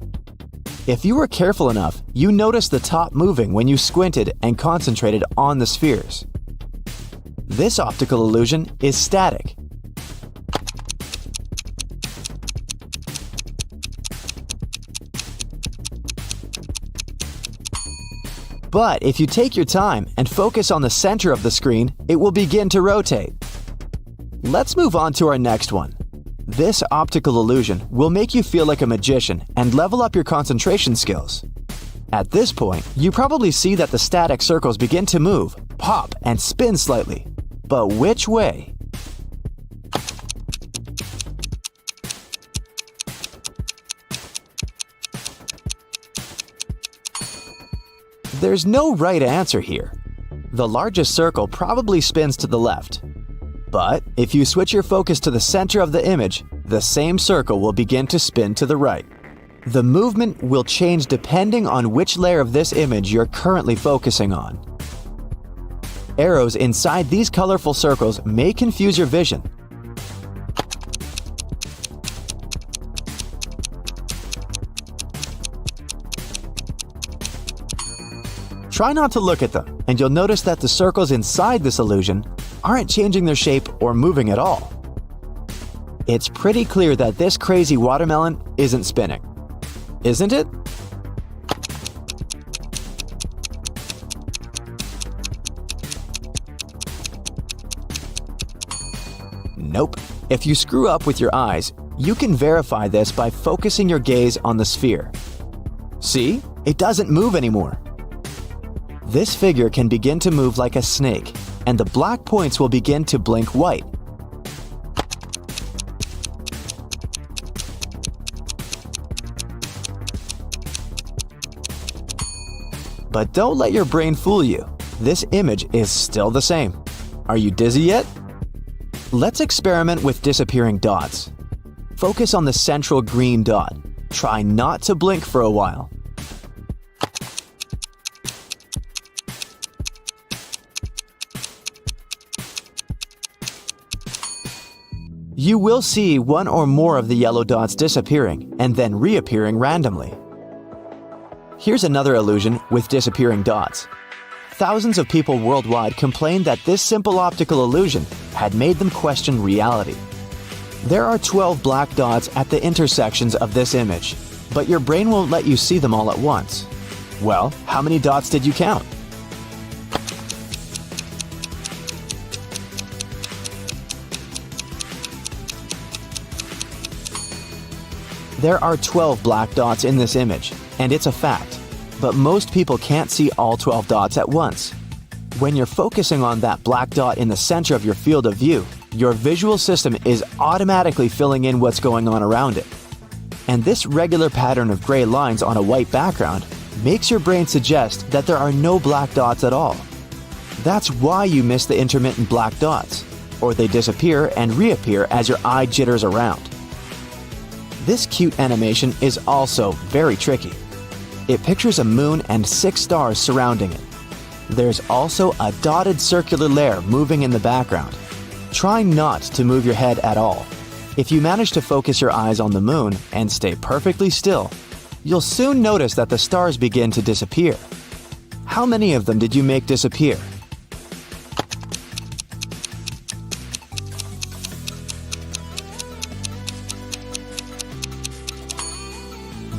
If you were careful enough, you noticed the top moving when you squinted and concentrated on the spheres. This optical illusion is static. But if you take your time and focus on the center of the screen, it will begin to rotate. Let's move on to our next one. This optical illusion will make you feel like a magician and level up your concentration skills. At this point, you probably see that the static circles begin to move, pop, and spin slightly. But which way? There's no right answer here. The largest circle probably spins to the left. But if you switch your focus to the center of the image, the same circle will begin to spin to the right. The movement will change depending on which layer of this image you're currently focusing on. Arrows inside these colorful circles may confuse your vision. Try not to look at them, and you'll notice that the circles inside this illusion aren't changing their shape or moving at all. It's pretty clear that this crazy watermelon isn't spinning, isn't it? Nope. If you screw up with your eyes, you can verify this by focusing your gaze on the sphere. See? It doesn't move anymore. This figure can begin to move like a snake, and the black points will begin to blink white. But don't let your brain fool you. This image is still the same. Are you dizzy yet? Let's experiment with disappearing dots. Focus on the central green dot. Try not to blink for a while. You will see one or more of the yellow dots disappearing and then reappearing randomly. Here's another illusion with disappearing dots. Thousands of people worldwide complained that this simple optical illusion had made them question reality. There are 12 black dots at the intersections of this image, but your brain won't let you see them all at once. Well, how many dots did you count? There are 12 black dots in this image, and it's a fact. But most people can't see all 12 dots at once. When you're focusing on that black dot in the center of your field of view, your visual system is automatically filling in what's going on around it. And this regular pattern of gray lines on a white background makes your brain suggest that there are no black dots at all. That's why you miss the intermittent black dots, or they disappear and reappear as your eye jitters around. This cute animation is also very tricky. It pictures a moon and 6 stars surrounding it. There's also a dotted circular layer moving in the background. Try not to move your head at all. If you manage to focus your eyes on the moon and stay perfectly still, you'll soon notice that the stars begin to disappear. How many of them did you make disappear?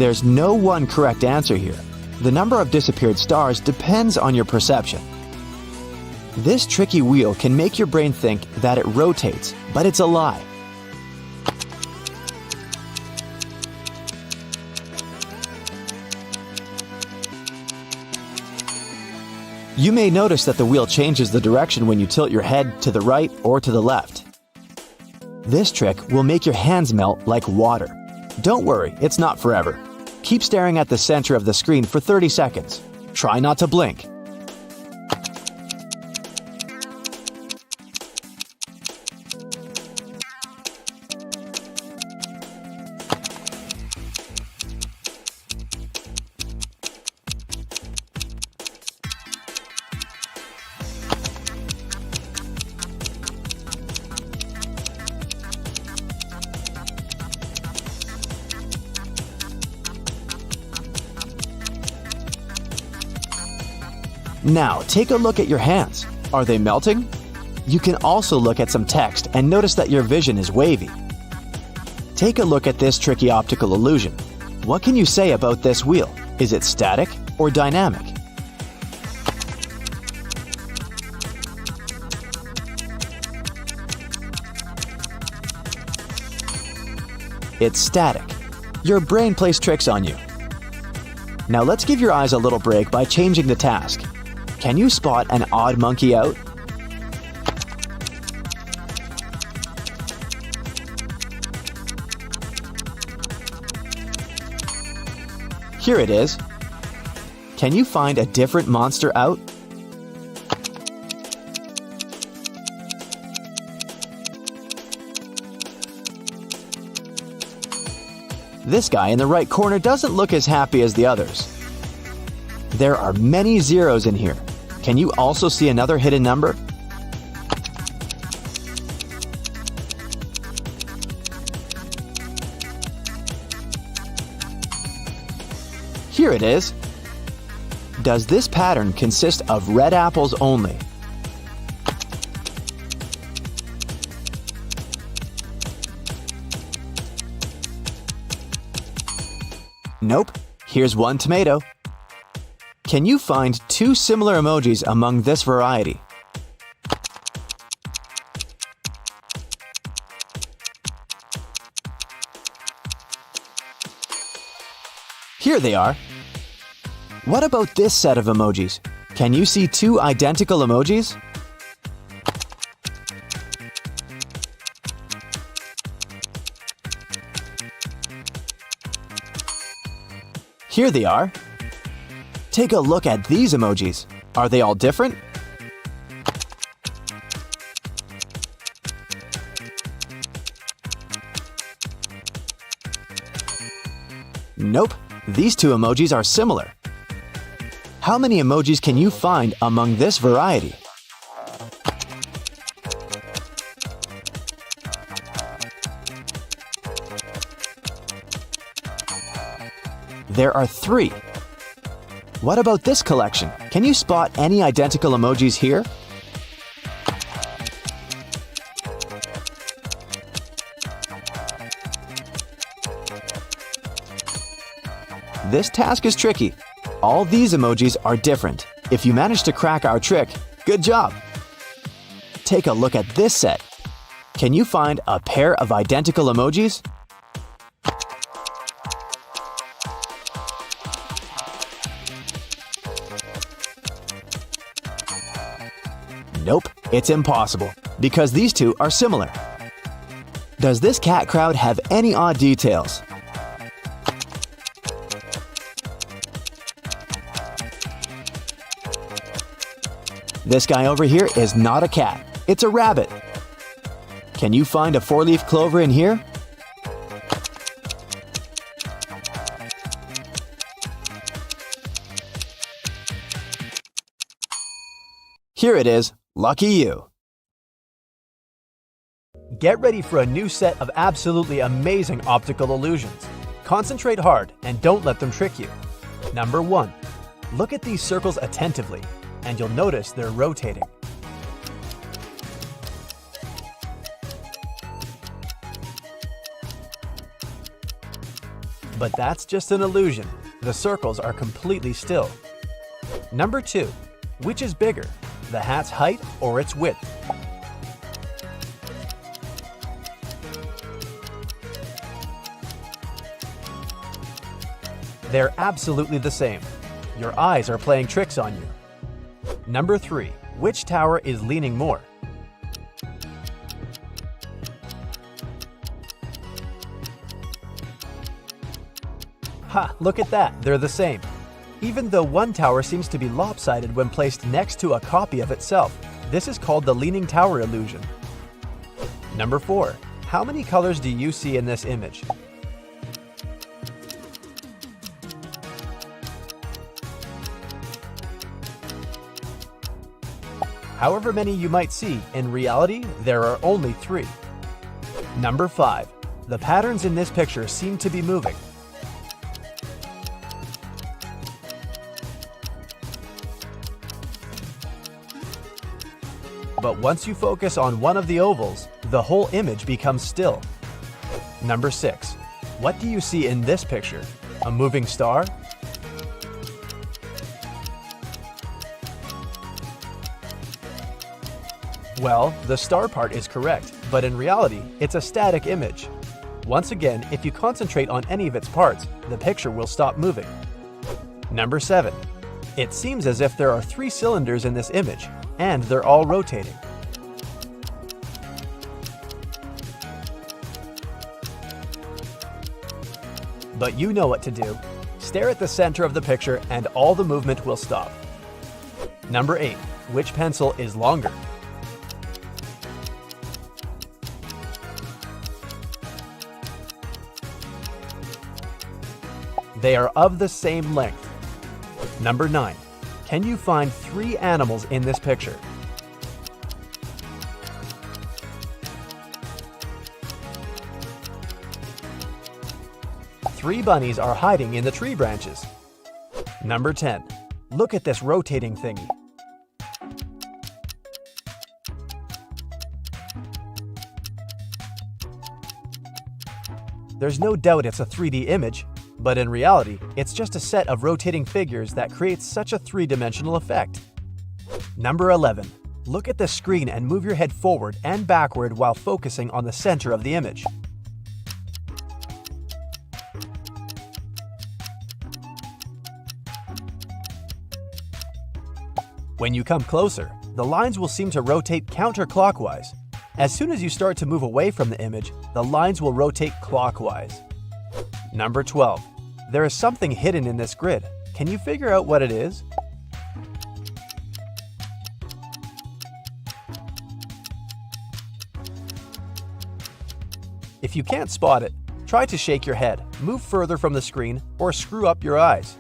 There's no one correct answer here. The number of disappeared stars depends on your perception. This tricky wheel can make your brain think that it rotates, but it's a lie. You may notice that the wheel changes the direction when you tilt your head to the right or to the left. This trick will make your hands melt like water. Don't worry, it's not forever. Keep staring at the center of the screen for 30 seconds. Try not to blink. Now, take a look at your hands. Are they melting? You can also look at some text and notice that your vision is wavy. Take a look at this tricky optical illusion. What can you say about this wheel? Is it static or dynamic? It's static. Your brain plays tricks on you. Now let's give your eyes a little break by changing the task. Can you spot an odd monkey out? Here it is. Can you find a different monster out? This guy in the right corner doesn't look as happy as the others. There are many zeros in here. Can you also see another hidden number? Here it is. Does this pattern consist of red apples only? Nope. Here's one tomato. Can you find two similar emojis among this variety? Here they are. What about this set of emojis? Can you see two identical emojis? Here they are. Take a look at these emojis. Are they all different? Nope. These two emojis are similar. How many emojis can you find among this variety? There are 3. What about this collection? Can you spot any identical emojis here? This task is tricky. All these emojis are different. If you manage to crack our trick, good job! Take a look at this set. Can you find a pair of identical emojis? Nope, it's impossible, because these two are similar. Does this cat crowd have any odd details? This guy over here is not a cat, it's a rabbit. Can you find a 4-leaf clover in here? Here it is. Lucky you. Get ready for a new set of absolutely amazing optical illusions. Concentrate hard and don't let them trick you. Number 1. Look at these circles attentively, and you'll notice they're rotating. But that's just an illusion. The circles are completely still. Number 2. Which is bigger, the hat's height or its width? They're absolutely the same. Your eyes are playing tricks on you. Number 3. Which tower is leaning more? Ha! Look at that, they're the same. Even though one tower seems to be lopsided when placed next to a copy of itself, this is called the leaning tower illusion. Number 4. How many colors do you see in this image? However many you might see, in reality, there are only 3. Number 5. The patterns in this picture seem to be moving. But once you focus on one of the ovals, the whole image becomes still. Number 6. What do you see in this picture? A moving star? Well, the star part is correct, but in reality, it's a static image. Once again, if you concentrate on any of its parts, the picture will stop moving. Number 7. It seems as if there are 3 cylinders in this image, and they're all rotating. But you know what to do. Stare at the center of the picture and all the movement will stop. Number 8. Which pencil is longer? They are of the same length. Number 9. Can you find 3 animals in this picture? Three bunnies are hiding in the tree branches. Number 10. Look at this rotating thingy. There's no doubt it's a 3D image, but in reality, it's just a set of rotating figures that creates such a three-dimensional effect. Number 11. Look at the screen and move your head forward and backward while focusing on the center of the image. When you come closer, the lines will seem to rotate counterclockwise. As soon as you start to move away from the image, the lines will rotate clockwise. Number 12. There is something hidden in this grid. Can you figure out what it is? If you can't spot it, try to shake your head, move further from the screen, or screw up your eyes.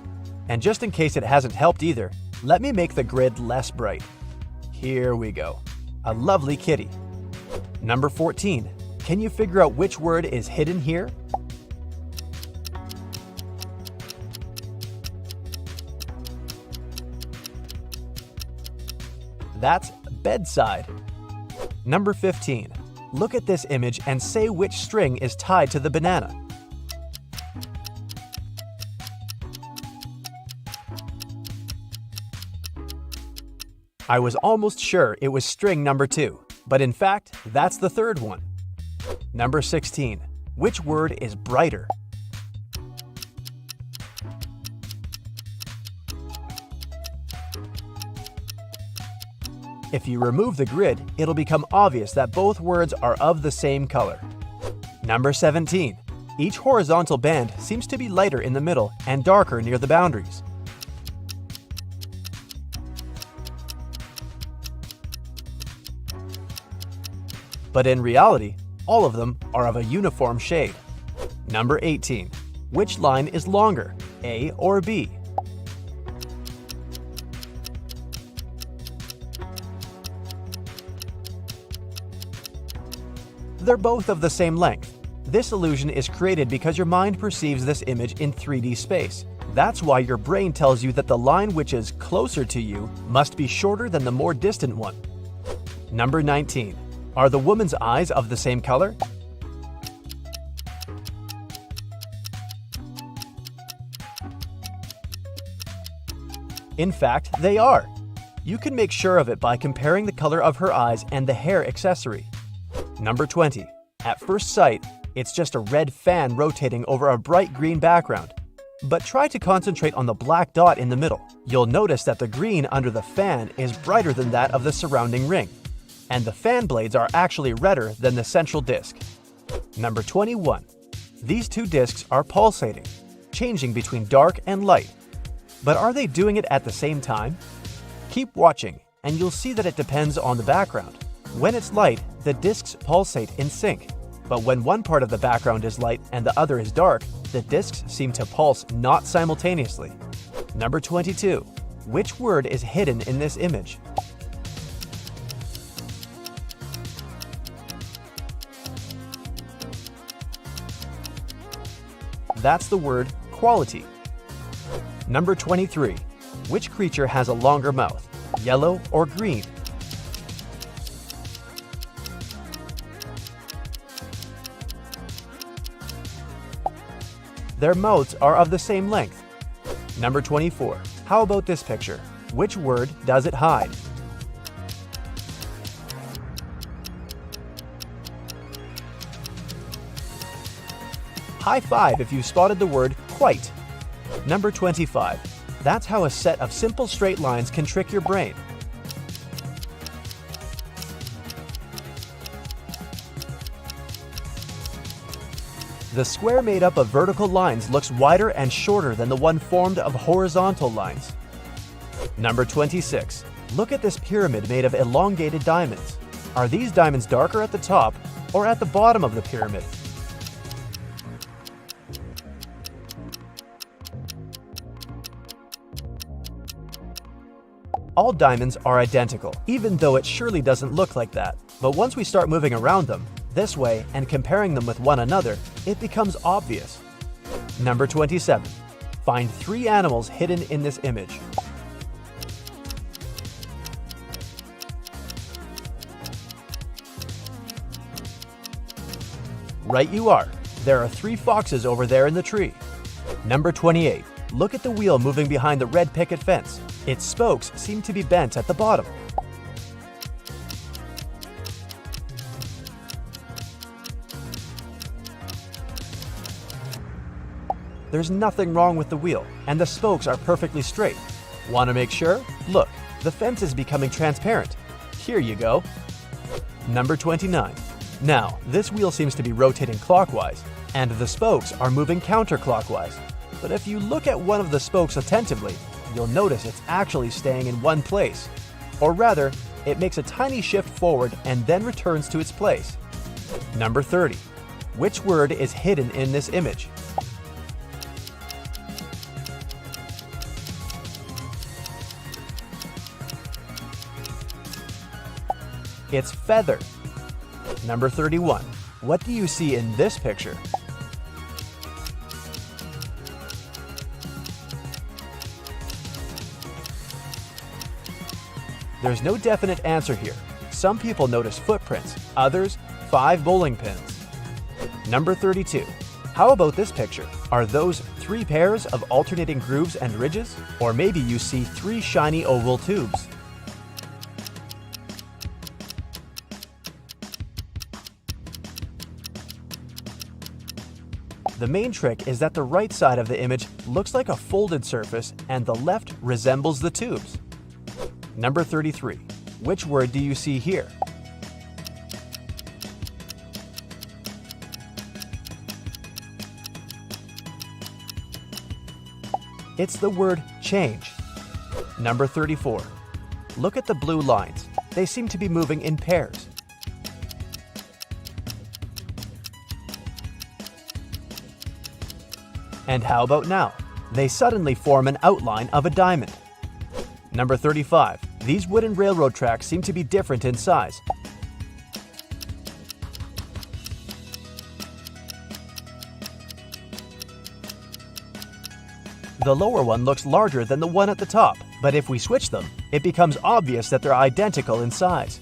And just in case it hasn't helped either, let me make the grid less bright. Here we go. A lovely kitty. Number 14. Can you figure out which word is hidden here? That's bedside. Number 15. Look at this image and say which string is tied to the banana. I was almost sure it was string number 2, but in fact, that's the third one. Number 16. Which word is brighter? If you remove the grid, it'll become obvious that both words are of the same color. Number 17. Each horizontal band seems to be lighter in the middle and darker near the boundaries. But in reality, all of them are of a uniform shade. Number 18. Which line is longer, A or B? They're both of the same length. This illusion is created because your mind perceives this image in 3D space. That's why your brain tells you that the line which is closer to you must be shorter than the more distant one. Number 19. Are the woman's eyes of the same color? In fact, they are. You can make sure of it by comparing the color of her eyes and the hair accessory. Number 20. At first sight, it's just a red fan rotating over a bright green background. But try to concentrate on the black dot in the middle. You'll notice that the green under the fan is brighter than that of the surrounding ring. And the fan blades are actually redder than the central disc. Number 21. These two discs are pulsating, changing between dark and light. But are they doing it at the same time? Keep watching, and you'll see that it depends on the background. When it's light, the discs pulsate in sync. But when one part of the background is light and the other is dark, the discs seem to pulse not simultaneously. Number 22. Which word is hidden in this image? That's the word quality. Number 23. Which creature has a longer mouth, yellow or green? Their mouths are of the same length. Number 24. How about this picture? Which word does it hide? High five if you spotted the word quite. Number 25. That's how a set of simple straight lines can trick your brain. The square made up of vertical lines looks wider and shorter than the one formed of horizontal lines. Number 26. Look at this pyramid made of elongated diamonds. Are these diamonds darker at the top or at the bottom of the pyramid? All diamonds are identical, even though it surely doesn't look like that. But once we start moving around them, this way, and comparing them with one another, it becomes obvious. Number 27. Find 3 animals hidden in this image. Right you are. There are 3 foxes over there in the tree. Number 28. Look at the wheel moving behind the red picket fence. Its spokes seem to be bent at the bottom. There's nothing wrong with the wheel, and the spokes are perfectly straight. Want to make sure? Look, the fence is becoming transparent. Here you go. Number 29. Now, this wheel seems to be rotating clockwise, and the spokes are moving counterclockwise. But if you look at one of the spokes attentively, you'll notice it's actually staying in one place. Or rather, it makes a tiny shift forward and then returns to its place. Number 30. Which word is hidden in this image? It's feather. Number 31. What do you see in this picture? There's no definite answer here. Some people notice footprints, others 5 bowling pins. Number 32. How about this picture? Are those 3 pairs of alternating grooves and ridges? Or maybe you see 3 shiny oval tubes. The main trick is that the right side of the image looks like a folded surface and the left resembles the tubes. Number 33. Which word do you see here? It's the word change. Number 34. Look at the blue lines. They seem to be moving in pairs. And how about now? They suddenly form an outline of a diamond. Number 35. These wooden railroad tracks seem to be different in size. The lower one looks larger than the one at the top, but if we switch them, it becomes obvious that they're identical in size.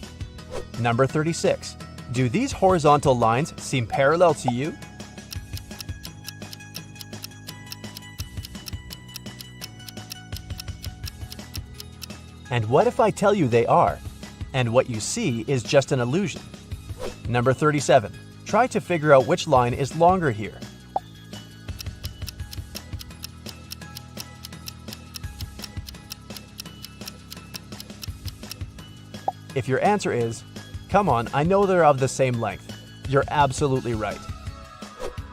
Number 36. Do these horizontal lines seem parallel to you? And what if I tell you they are, and what you see is just an illusion? Number 37. Try to figure out which line is longer here. If your answer is, come on, I know they're of the same length, you're absolutely right.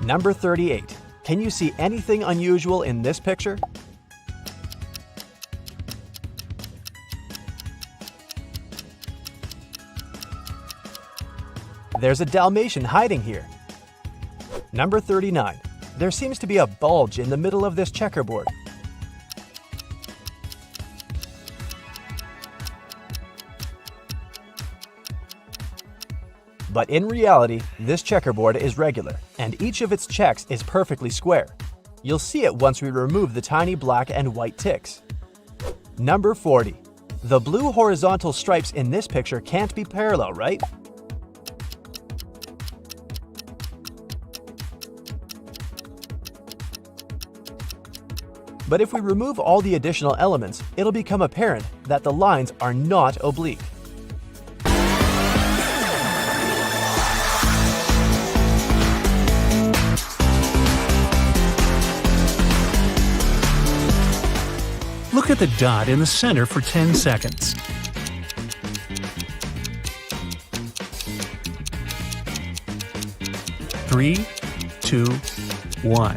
Number 38. Can you see anything unusual in this picture? There's a Dalmatian hiding here. Number 39. There seems to be a bulge in the middle of this checkerboard. But in reality, this checkerboard is regular, and each of its checks is perfectly square. You'll see it once we remove the tiny black and white ticks. Number 40. The blue horizontal stripes in this picture can't be parallel, right? But if we remove all the additional elements, it'll become apparent that the lines are not oblique. Look at the dot in the center for 10 seconds. Three, 2, 1.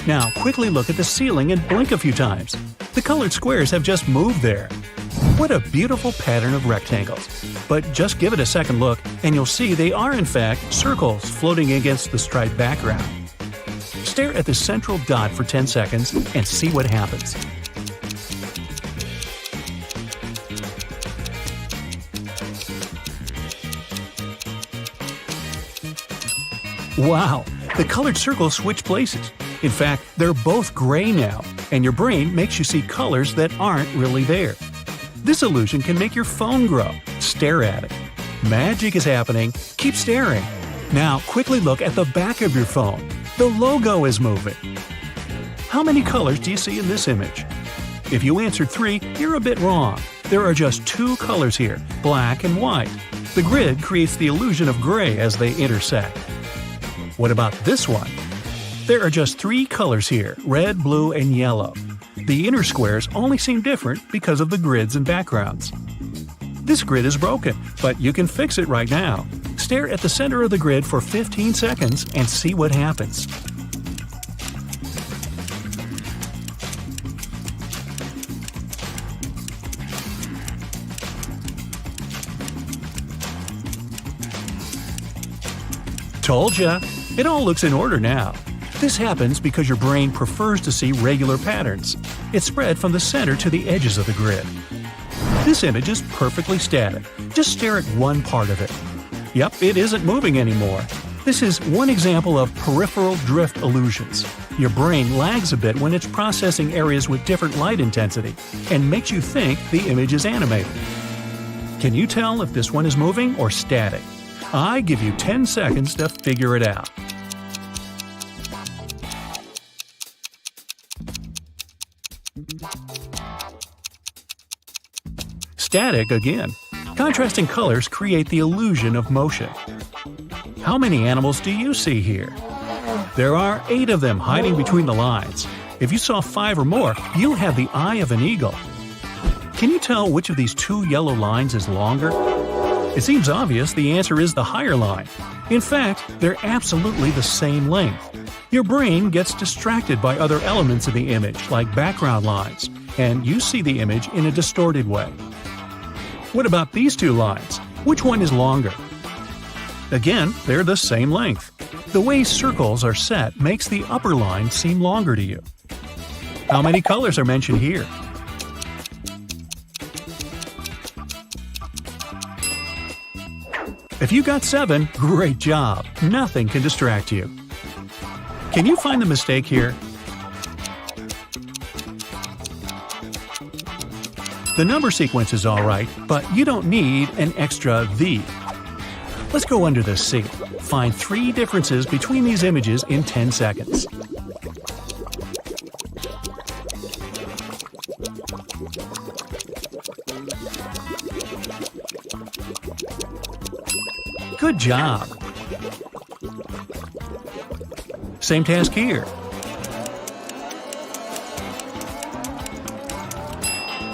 Now, quickly look at the ceiling and blink a few times. The colored squares have just moved there. What a beautiful pattern of rectangles. But just give it a second look, and you'll see they are in fact circles floating against the striped background. Stare at the central dot for 10 seconds and see what happens. Wow, the colored circles switch places. In fact, they're both gray now, and your brain makes you see colors that aren't really there. This illusion can make your phone grow. Stare at it. Magic is happening. Keep staring. Now, quickly look at the back of your phone. The logo is moving. How many colors do you see in this image? If you answered 3, you're a bit wrong. There are just 2 colors here, black and white. The grid creates the illusion of gray as they intersect. What about this one? There are just 3 colors here, red, blue, and yellow. The inner squares only seem different because of the grids and backgrounds. This grid is broken, but you can fix it right now. Stare at the center of the grid for 15 seconds and see what happens. Told ya! It all looks in order now. This happens because your brain prefers to see regular patterns. It's spread from the center to the edges of the grid. This image is perfectly static. Just stare at one part of it. Yep, it isn't moving anymore. This is one example of peripheral drift illusions. Your brain lags a bit when it's processing areas with different light intensity and makes you think the image is animated. Can you tell if this one is moving or static? I give you 10 seconds to figure it out. Static again. Contrasting colors create the illusion of motion. How many animals do you see here? There are 8 of them hiding between the lines. If you saw 5 or more, you'll have the eye of an eagle. Can you tell which of these 2 yellow lines is longer? It seems obvious the answer is the higher line. In fact, they're absolutely the same length. Your brain gets distracted by other elements in the image, like background lines, and you see the image in a distorted way. What about these 2 lines? Which one is longer? Again, they're the same length. The way circles are set makes the upper line seem longer to you. How many colors are mentioned here? If you got 7, great job! Nothing can distract you. Can you find the mistake here? The number sequence is alright, but you don't need an extra "the." Let's go under the C. Find 3 differences between these images in 10 seconds. Good job! Same task here.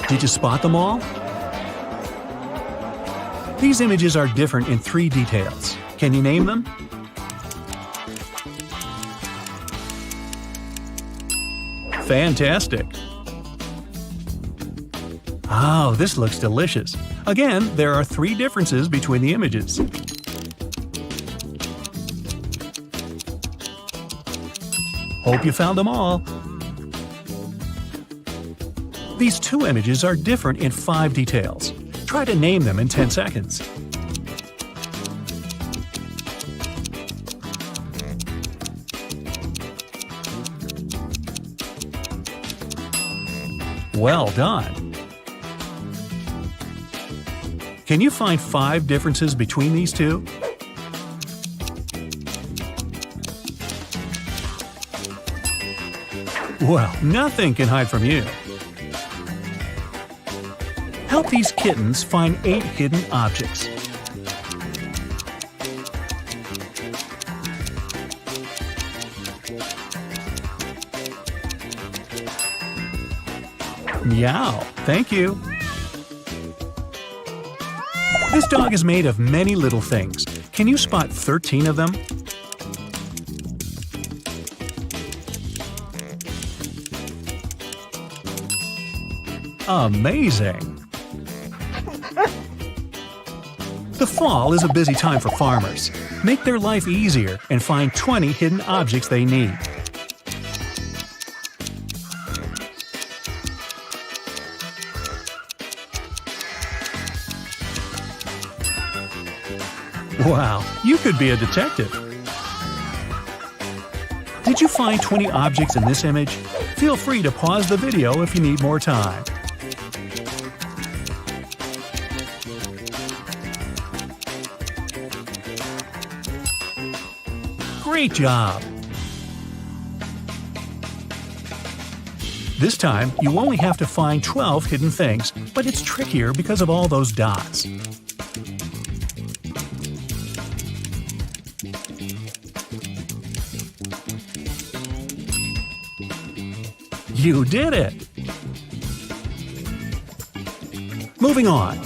Did you spot them all? These images are different in 3 details. Can you name them? Fantastic! Oh, this looks delicious. Again, there are 3 differences between the images. Hope you found them all. These 2 images are different in 5 details. Try to name them in 10 seconds. Well done! Can you find 5 differences between these 2? Well, nothing can hide from you. Help these kittens find 8 hidden objects. Meow, thank you. This dog is made of many little things. Can you spot 13 of them? Amazing! The fall is a busy time for farmers. Make their life easier and find 20 hidden objects they need. Wow, you could be a detective! Did you find 20 objects in this image? Feel free to pause the video if you need more time. Great job! This time, you only have to find 12 hidden things, but it's trickier because of all those dots. You did it! Moving on.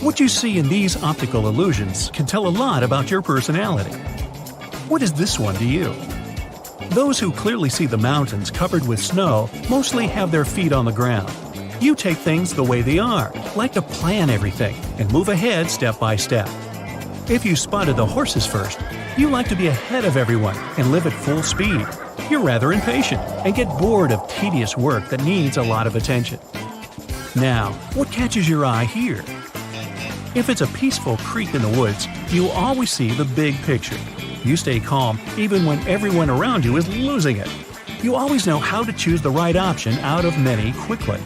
What you see in these optical illusions can tell a lot about your personality. What is this one to you? Those who clearly see the mountains covered with snow mostly have their feet on the ground. You take things the way they are, like to plan everything, and move ahead step by step. If you spotted the horses first, you like to be ahead of everyone and live at full speed. You're rather impatient and get bored of tedious work that needs a lot of attention. Now, what catches your eye here? If it's a peaceful creek in the woods, you always see the big picture. You stay calm even when everyone around you is losing it. You always know how to choose the right option out of many quickly.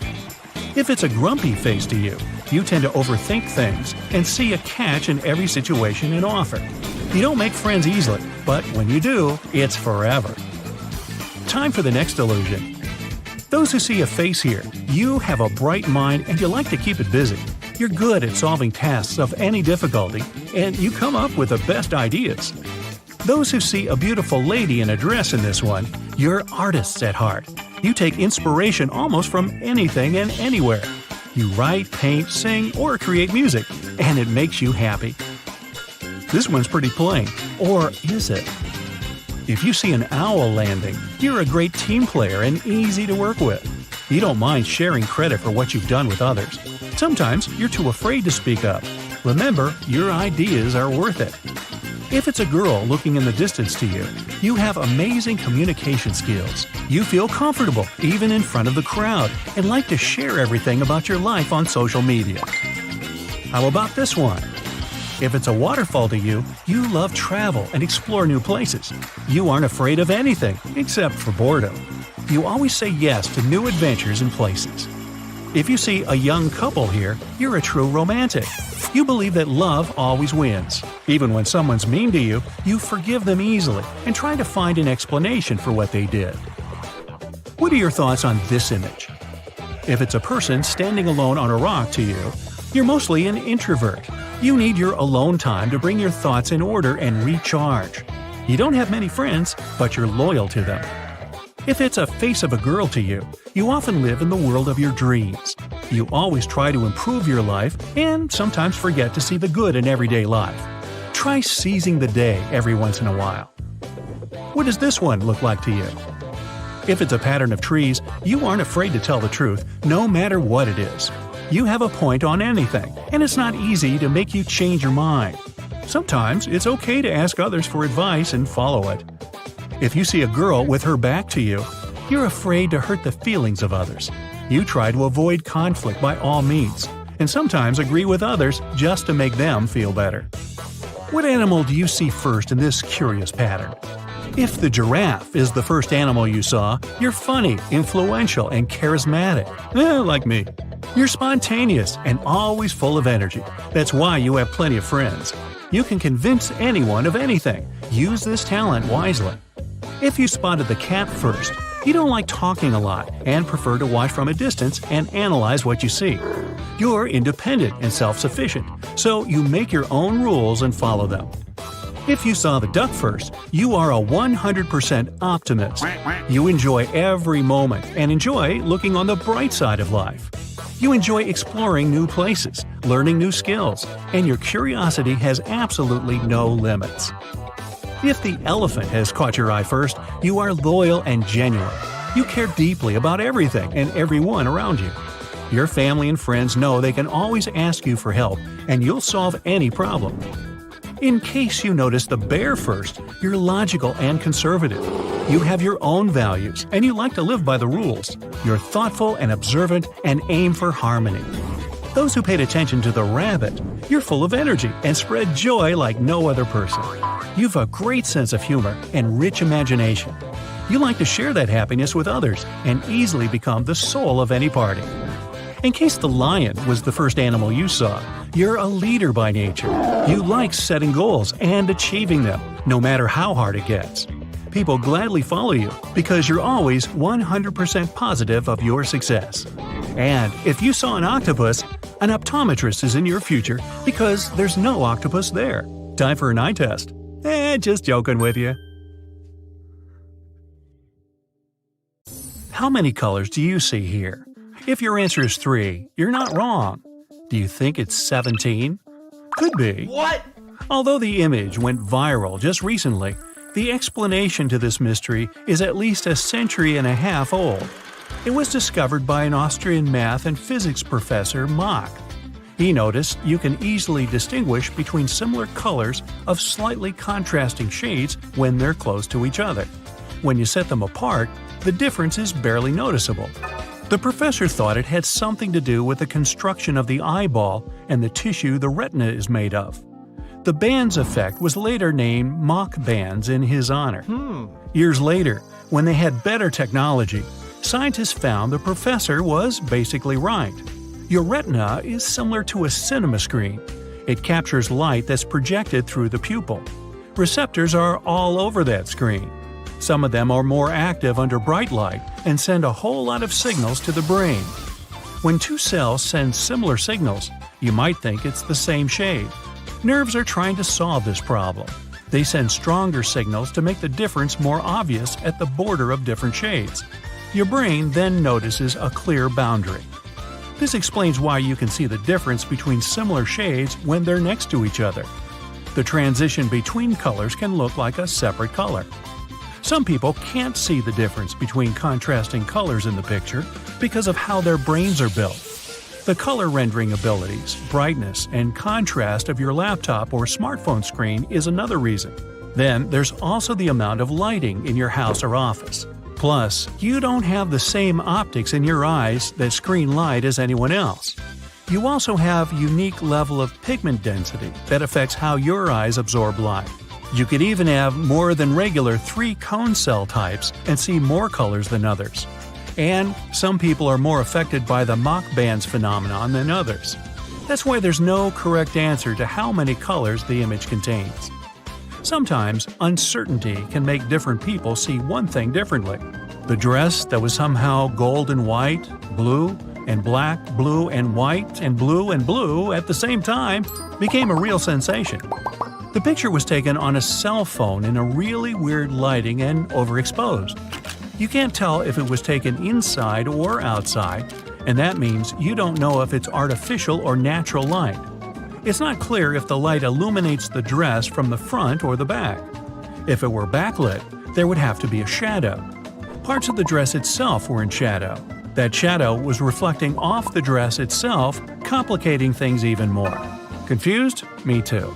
If it's a grumpy face to you, you tend to overthink things and see a catch in every situation and offer. You don't make friends easily, but when you do, it's forever. Time for the next illusion. Those who see a face here, you have a bright mind and you like to keep it busy. You're good at solving tasks of any difficulty, and you come up with the best ideas. Those who see a beautiful lady in a dress in this one, you're artists at heart. You take inspiration almost from anything and anywhere. You write, paint, sing, or create music, and it makes you happy. This one's pretty plain, or is it? If you see an owl landing, you're a great team player and easy to work with. You don't mind sharing credit for what you've done with others. Sometimes you're too afraid to speak up. Remember, your ideas are worth it. If it's a girl looking in the distance to you, you have amazing communication skills. You feel comfortable even in front of the crowd and like to share everything about your life on social media. How about this one? If it's a waterfall to you, you love travel and explore new places. You aren't afraid of anything except for boredom. You always say yes to new adventures and places. If you see a young couple here, you're a true romantic. You believe that love always wins. Even when someone's mean to you, you forgive them easily and try to find an explanation for what they did. What are your thoughts on this image? If it's a person standing alone on a rock to you, you're mostly an introvert. You need your alone time to bring your thoughts in order and recharge. You don't have many friends, but you're loyal to them. If it's a face of a girl to you, you often live in the world of your dreams. You always try to improve your life and sometimes forget to see the good in everyday life. Try seizing the day every once in a while. What does this one look like to you? If it's a pattern of trees, you aren't afraid to tell the truth, no matter what it is. You have a point on anything, and it's not easy to make you change your mind. Sometimes it's okay to ask others for advice and follow it. If you see a girl with her back to you, you're afraid to hurt the feelings of others. You try to avoid conflict by all means, and sometimes agree with others just to make them feel better. What animal do you see first in this curious pattern? If the giraffe is the first animal you saw, you're funny, influential, and charismatic. Like me. You're spontaneous and always full of energy. That's why you have plenty of friends. You can convince anyone of anything. Use this talent wisely. If you spotted the cat first, you don't like talking a lot and prefer to watch from a distance and analyze what you see. You're independent and self-sufficient, so you make your own rules and follow them. If you saw the duck first, you are a 100% optimist. You enjoy every moment and enjoy looking on the bright side of life. You enjoy exploring new places, learning new skills, and your curiosity has absolutely no limits. If the elephant has caught your eye first, you are loyal and genuine. You care deeply about everything and everyone around you. Your family and friends know they can always ask you for help, and you'll solve any problem. In case you notice the bear first, you're logical and conservative. You have your own values, and you like to live by the rules. You're thoughtful and observant and aim for harmony. Those who paid attention to the rabbit, you're full of energy and spread joy like no other person. You've a great sense of humor and rich imagination. You like to share that happiness with others and easily become the soul of any party. In case the lion was the first animal you saw, you're a leader by nature. You like setting goals and achieving them, no matter how hard it gets. People gladly follow you because you're always 100% positive of your success. And if you saw an octopus, an optometrist is in your future because there's no octopus there. Time for an eye test. Just joking with you. How many colors do you see here? If your answer is 3, you're not wrong. Do you think it's 17? Could be. What? Although the image went viral just recently, the explanation to this mystery is at least a century and a half old. It was discovered by an Austrian math and physics professor, Mach. He noticed you can easily distinguish between similar colors of slightly contrasting shades when they're close to each other. When you set them apart, the difference is barely noticeable. The professor thought it had something to do with the construction of the eyeball and the tissue the retina is made of. The bands effect was later named Mach bands in his honor. Years later, when they had better technology, scientists found the professor was basically right. Your retina is similar to a cinema screen. It captures light that's projected through the pupil. Receptors are all over that screen. Some of them are more active under bright light and send a whole lot of signals to the brain. When two cells send similar signals, you might think it's the same shade. Nerves are trying to solve this problem. They send stronger signals to make the difference more obvious at the border of different shades. Your brain then notices a clear boundary. This explains why you can see the difference between similar shades when they're next to each other. The transition between colors can look like a separate color. Some people can't see the difference between contrasting colors in the picture because of how their brains are built. The color rendering abilities, brightness, and contrast of your laptop or smartphone screen is another reason. Then there's also the amount of lighting in your house or office. Plus, you don't have the same optics in your eyes that screen light as anyone else. You also have unique level of pigment density that affects how your eyes absorb light. You could even have more than regular 3 cone cell types and see more colors than others. And some people are more affected by the Mach bands phenomenon than others. That's why there's no correct answer to how many colors the image contains. Sometimes, uncertainty can make different people see one thing differently. The dress that was somehow gold and white, blue and black, blue and white, and blue at the same time became a real sensation. The picture was taken on a cell phone in a really weird lighting and overexposed. You can't tell if it was taken inside or outside, and that means you don't know if it's artificial or natural light. It's not clear if the light illuminates the dress from the front or the back. If it were backlit, there would have to be a shadow. Parts of the dress itself were in shadow. That shadow was reflecting off the dress itself, complicating things even more. Confused? Me too.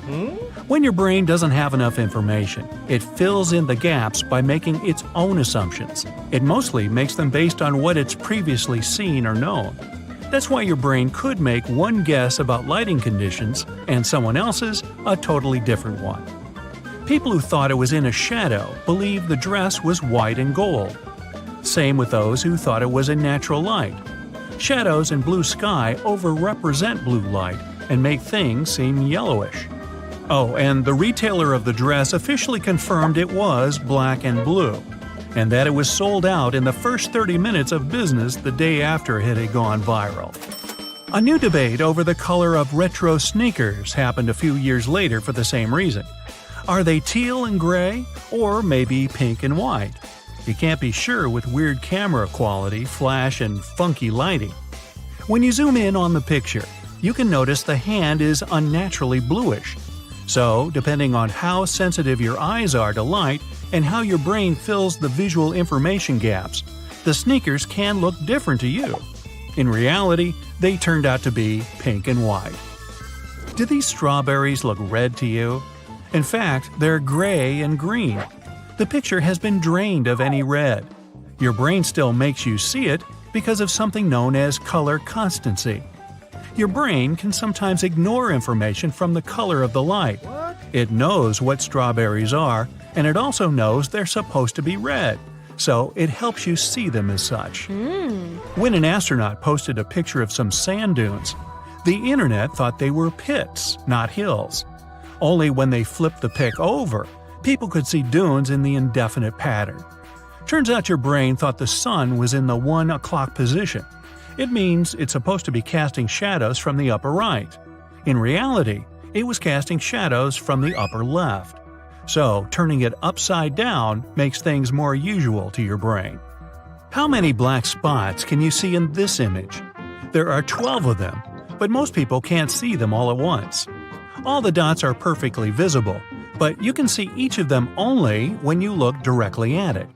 When your brain doesn't have enough information, it fills in the gaps by making its own assumptions. It mostly makes them based on what it's previously seen or known. That's why your brain could make one guess about lighting conditions and someone else's a totally different one. People who thought it was in a shadow believed the dress was white and gold. Same with those who thought it was in natural light. Shadows and blue sky overrepresent blue light and make things seem yellowish. Oh, and the retailer of the dress officially confirmed it was black and blue, and that it was sold out in the first 30 minutes of business the day after it had gone viral. A new debate over the color of retro sneakers happened a few years later for the same reason. Are they teal and gray, or maybe pink and white? You can't be sure with weird camera quality, flash, and funky lighting. When you zoom in on the picture, you can notice the hand is unnaturally bluish. So, depending on how sensitive your eyes are to light and how your brain fills the visual information gaps, the sneakers can look different to you. In reality, they turned out to be pink and white. Do these strawberries look red to you? In fact, they're gray and green. The picture has been drained of any red. Your brain still makes you see it because of something known as color constancy. Your brain can sometimes ignore information from the color of the light. It knows what strawberries are, and it also knows they're supposed to be red, so it helps you see them as such. When an astronaut posted a picture of some sand dunes, the internet thought they were pits, not hills. Only when they flipped the pic over People could see dunes in the indefinite pattern. Turns out your brain thought the sun was in the 1 o'clock position. It means it's supposed to be casting shadows from the upper right. In reality, it was casting shadows from the upper left. So, turning it upside down makes things more usual to your brain. How many black spots can you see in this image? There are 12 of them, but most people can't see them all at once. All the dots are perfectly visible, but you can see each of them only when you look directly at it.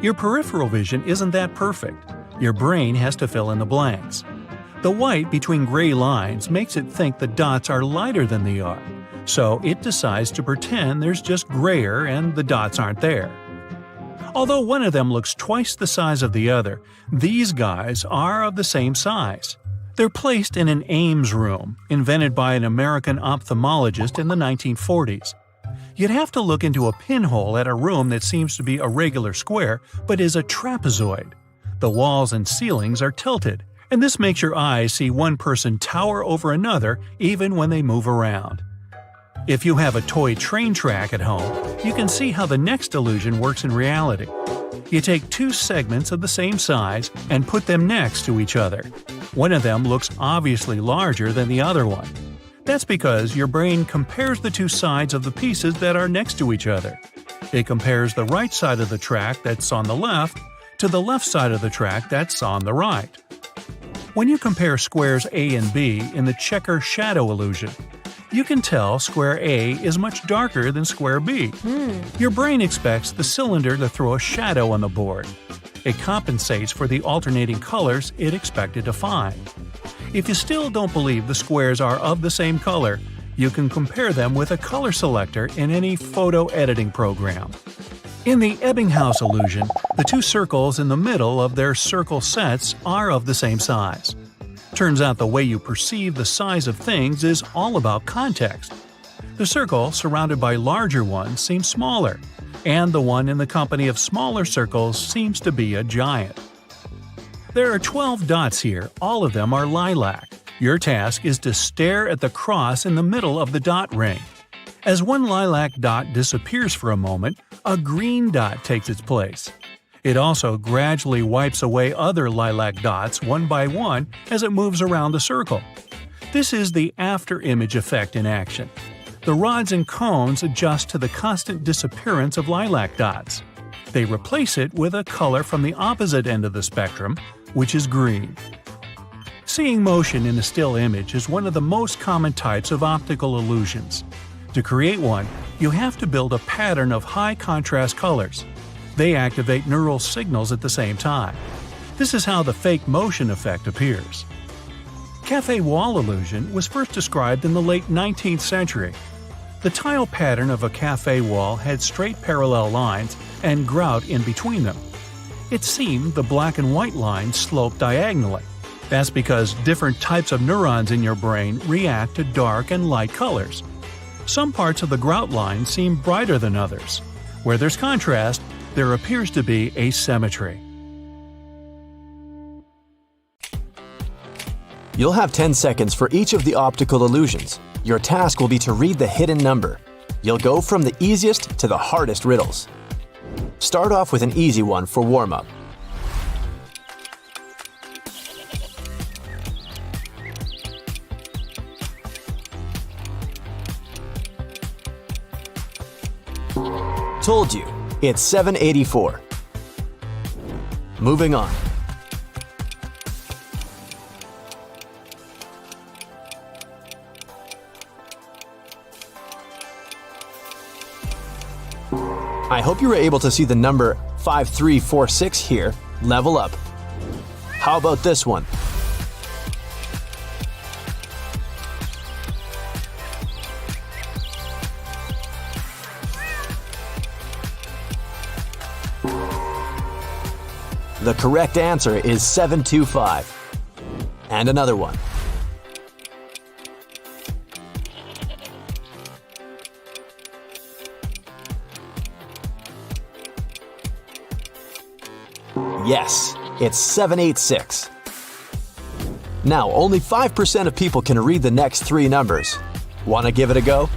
Your peripheral vision isn't that perfect. Your brain has to fill in the blanks. The white between gray lines makes it think the dots are lighter than they are, so it decides to pretend there's just grayer and the dots aren't there. Although one of them looks twice the size of the other, these guys are of the same size. They're placed in an Ames room, invented by an American ophthalmologist in the 1940s. You'd have to look into a pinhole at a room that seems to be a regular square but is a trapezoid. The walls and ceilings are tilted, and this makes your eyes see one person tower over another even when they move around. If you have a toy train track at home, you can see how the next illusion works in reality. You take two segments of the same size and put them next to each other. One of them looks obviously larger than the other one. That's because your brain compares the two sides of the pieces that are next to each other. It compares the right side of the track that's on the left to the left side of the track that's on the right. When you compare squares A and B in the checker shadow illusion, you can tell square A is much darker than square B. Your brain expects the cylinder to throw a shadow on the board. It compensates for the alternating colors it expected to find. If you still don't believe the squares are of the same color, you can compare them with a color selector in any photo editing program. In the Ebbinghaus illusion, the two circles in the middle of their circle sets are of the same size. Turns out the way you perceive the size of things is all about context. The circle surrounded by larger ones seems smaller, and the one in the company of smaller circles seems to be a giant. There are 12 dots here, all of them are lilac. Your task is to stare at the cross in the middle of the dot ring. As one lilac dot disappears for a moment, a green dot takes its place. It also gradually wipes away other lilac dots one by one as it moves around the circle. This is the after-image effect in action. The rods and cones adjust to the constant disappearance of lilac dots. They replace it with a color from the opposite end of the spectrum, which is green. Seeing motion in a still image is one of the most common types of optical illusions. To create one, you have to build a pattern of high-contrast colors. They activate neural signals at the same time. This is how the fake motion effect appears. Café wall illusion was first described in the late 19th century. The tile pattern of a café wall had straight parallel lines and grout in between them. It seemed the black and white lines sloped diagonally. That's because different types of neurons in your brain react to dark and light colors. Some parts of the grout line seem brighter than others. Where there's contrast, there appears to be asymmetry. You'll have 10 seconds for each of the optical illusions. Your task will be to read the hidden number. You'll go from the easiest to the hardest riddles. Start off with an easy one for warm-up. Told you, it's 784. Moving on. I hope you were able to see the number 5346 here, level up. How about this one? The correct answer is 725. And another one. Yes, it's 786. Now, only 5% of people can read the next three numbers. Want to give it a go?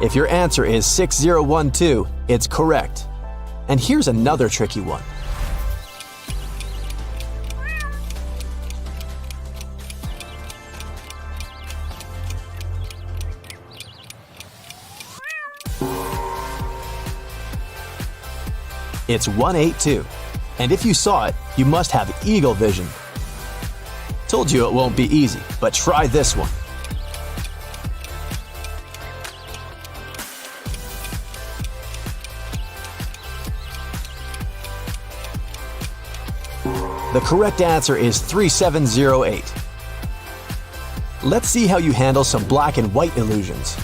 If your answer is 6012, it's correct. And here's another tricky one. It's 182. And if you saw it, you must have eagle vision. Told you it won't be easy, but try this one. The correct answer is 3708. Let's see how you handle some black and white illusions.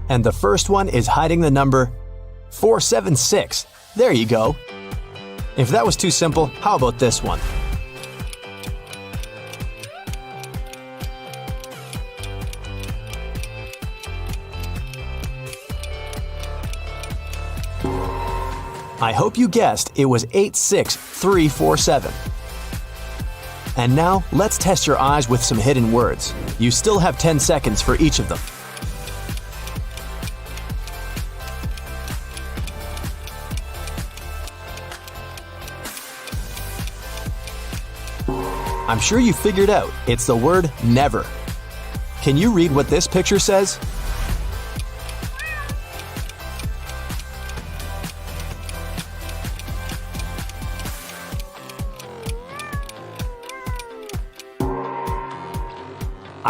And the first one is hiding the number 476. There you go. If that was too simple, how about this one? I hope you guessed it was 86347. And now, let's test your eyes with some hidden words. You still have 10 seconds for each of them. I'm sure you figured out it's the word never. Can you read what this picture says?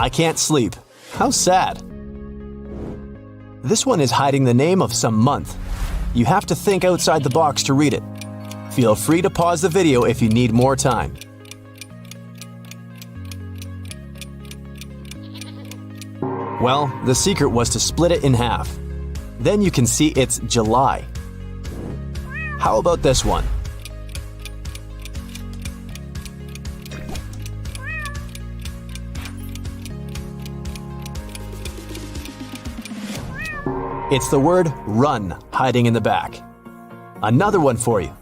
I can't sleep. How sad. This one is hiding the name of some month. You have to think outside the box to read it. Feel free to pause the video if you need more time. Well, the secret was to split it in half. Then you can see it's July. How about this one? It's the word run hiding in the back. Another one for you.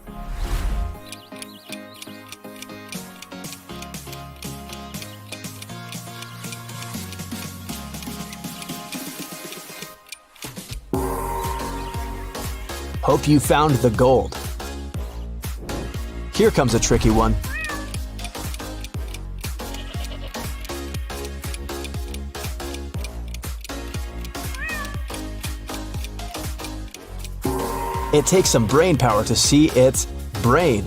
Hope you found the gold. Here comes a tricky one. It takes some brain power to see its brain.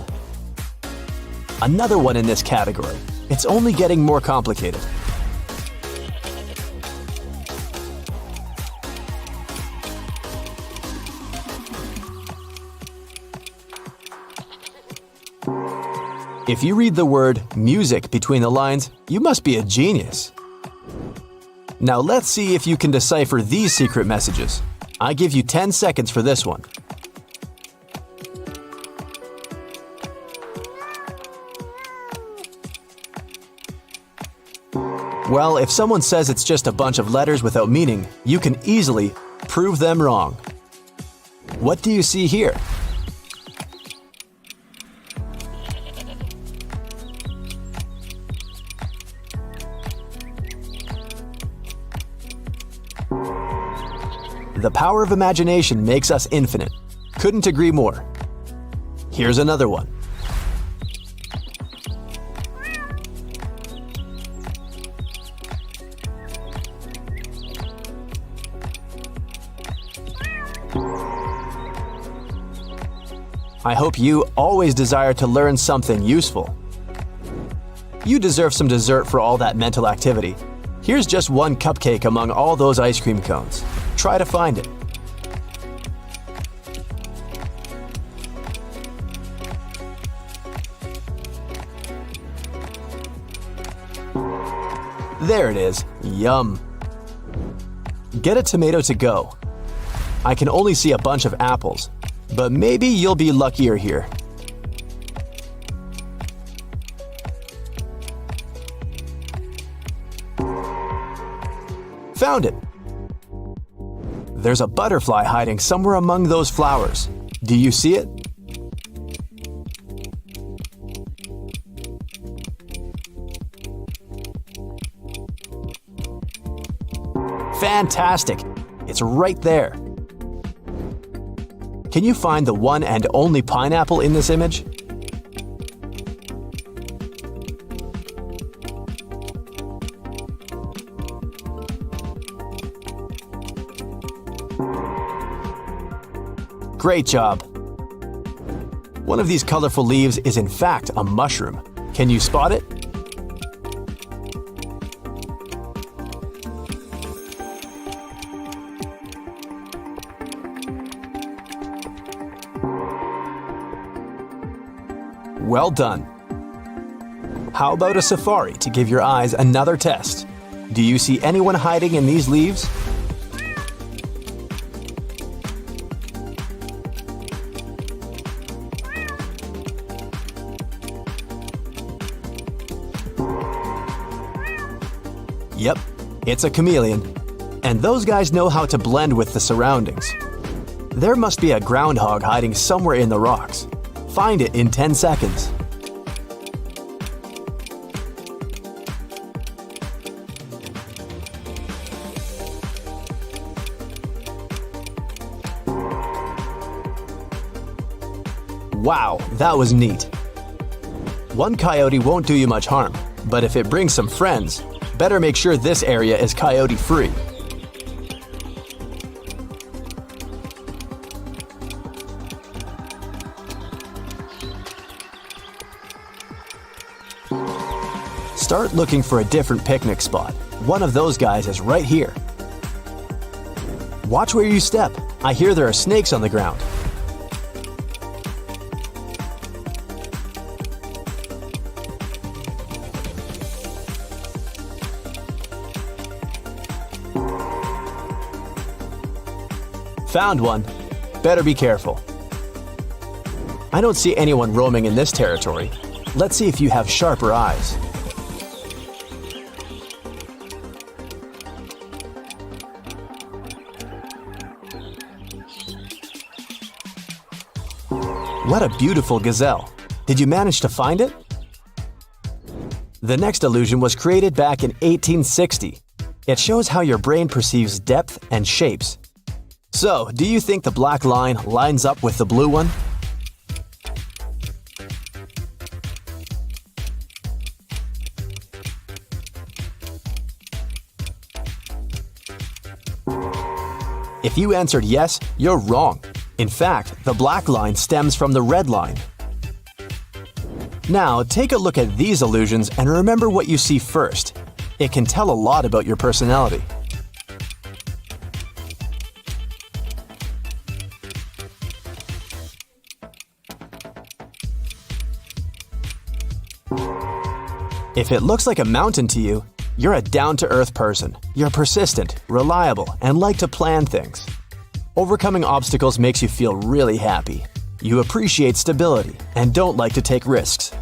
Another one in this category. It's only getting more complicated. If you read the word music between the lines, you must be a genius. Now let's see if you can decipher these secret messages. I give you 10 seconds for this one. Well, if someone says it's just a bunch of letters without meaning, you can easily prove them wrong. What do you see here? The power of imagination makes us infinite. Couldn't agree more. Here's another one. I hope you always desire to learn something useful. You deserve some dessert for all that mental activity. Here's just one cupcake among all those ice cream cones. Try to find it. There it is. Yum. Get a tomato to go. I can only see a bunch of apples, but maybe you'll be luckier here. Found it! There's a butterfly hiding somewhere among those flowers. Do you see it? Fantastic! It's right there. Can you find the one and only pineapple in this image? Great job! One of these colorful leaves is in fact a mushroom. Can you spot it? Well done! How about a safari to give your eyes another test? Do you see anyone hiding in these leaves? Yep, it's a chameleon. And those guys know how to blend with the surroundings. There must be a groundhog hiding somewhere in the rocks. Find it in 10 seconds. Wow, that was neat. One coyote won't do you much harm, but if it brings some friends, better make sure this area is coyote-free. Start looking for a different picnic spot. One of those guys is right here. Watch where you step. I hear there are snakes on the ground. Found one. Better be careful. I don't see anyone roaming in this territory. Let's see if you have sharper eyes. What a beautiful gazelle. Did you manage to find it? The next illusion was created back in 1860. It shows how your brain perceives depth and shapes. So, do you think the black line lines up with the blue one? If you answered yes, you're wrong. In fact, the black line stems from the red line. Now, take a look at these illusions and remember what you see first. It can tell a lot about your personality. If it looks like a mountain to you, you're a down-to-earth person. You're persistent, reliable, and like to plan things. Overcoming obstacles makes you feel really happy. You appreciate stability and don't like to take risks.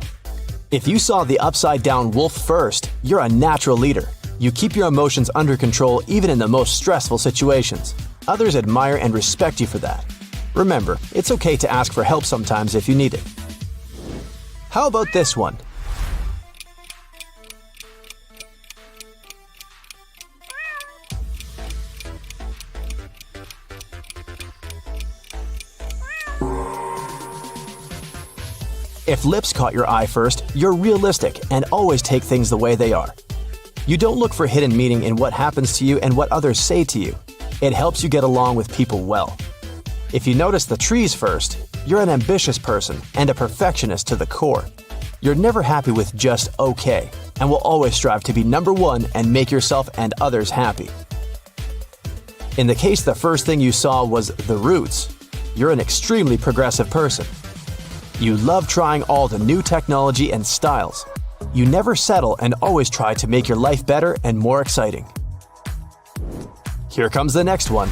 If you saw the upside-down wolf first, you're a natural leader. You keep your emotions under control even in the most stressful situations. Others admire and respect you for that. Remember, it's okay to ask for help sometimes if you need it. How about this one? If lips caught your eye first, you're realistic and always take things the way they are. You don't look for hidden meaning in what happens to you and what others say to you. It helps you get along with people well. If you notice the trees first, you're an ambitious person and a perfectionist to the core. You're never happy with just okay, and will always strive to be number one and make yourself and others happy. In the case the first thing you saw was the roots, you're an extremely progressive person. You love trying all the new technology and styles. You never settle and always try to make your life better and more exciting. Here comes the next one.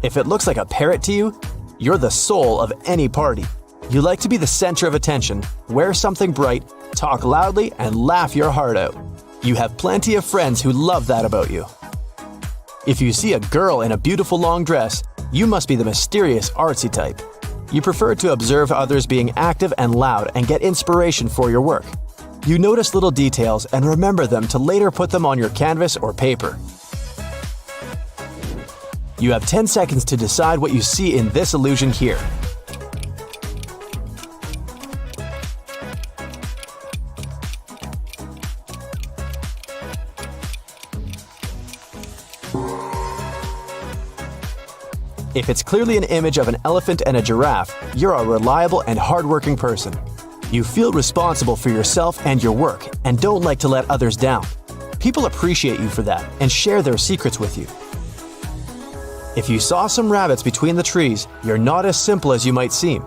If it looks like a parrot to you, you're the soul of any party. You like to be the center of attention, wear something bright, talk loudly, and laugh your heart out. You have plenty of friends who love that about you. If you see a girl in a beautiful long dress, you must be the mysterious artsy type. You prefer to observe others being active and loud and get inspiration for your work. You notice little details and remember them to later put them on your canvas or paper. You have 10 seconds to decide what you see in this illusion here. If it's clearly an image of an elephant and a giraffe, you're a reliable and hardworking person. You feel responsible for yourself and your work and don't like to let others down. People appreciate you for that and share their secrets with you. If you saw some rabbits between the trees, you're not as simple as you might seem.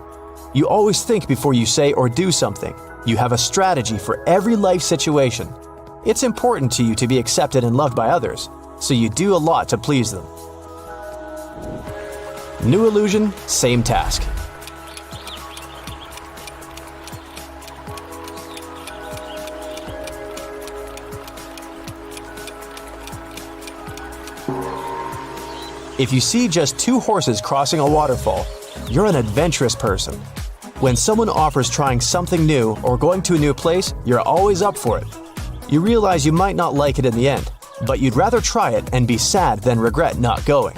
You always think before you say or do something. You have a strategy for every life situation. It's important to you to be accepted and loved by others, so you do a lot to please them. New illusion, same task. If you see just two horses crossing a waterfall, you're an adventurous person. When someone offers trying something new or going to a new place, you're always up for it. You realize you might not like it in the end, but you'd rather try it and be sad than regret not going.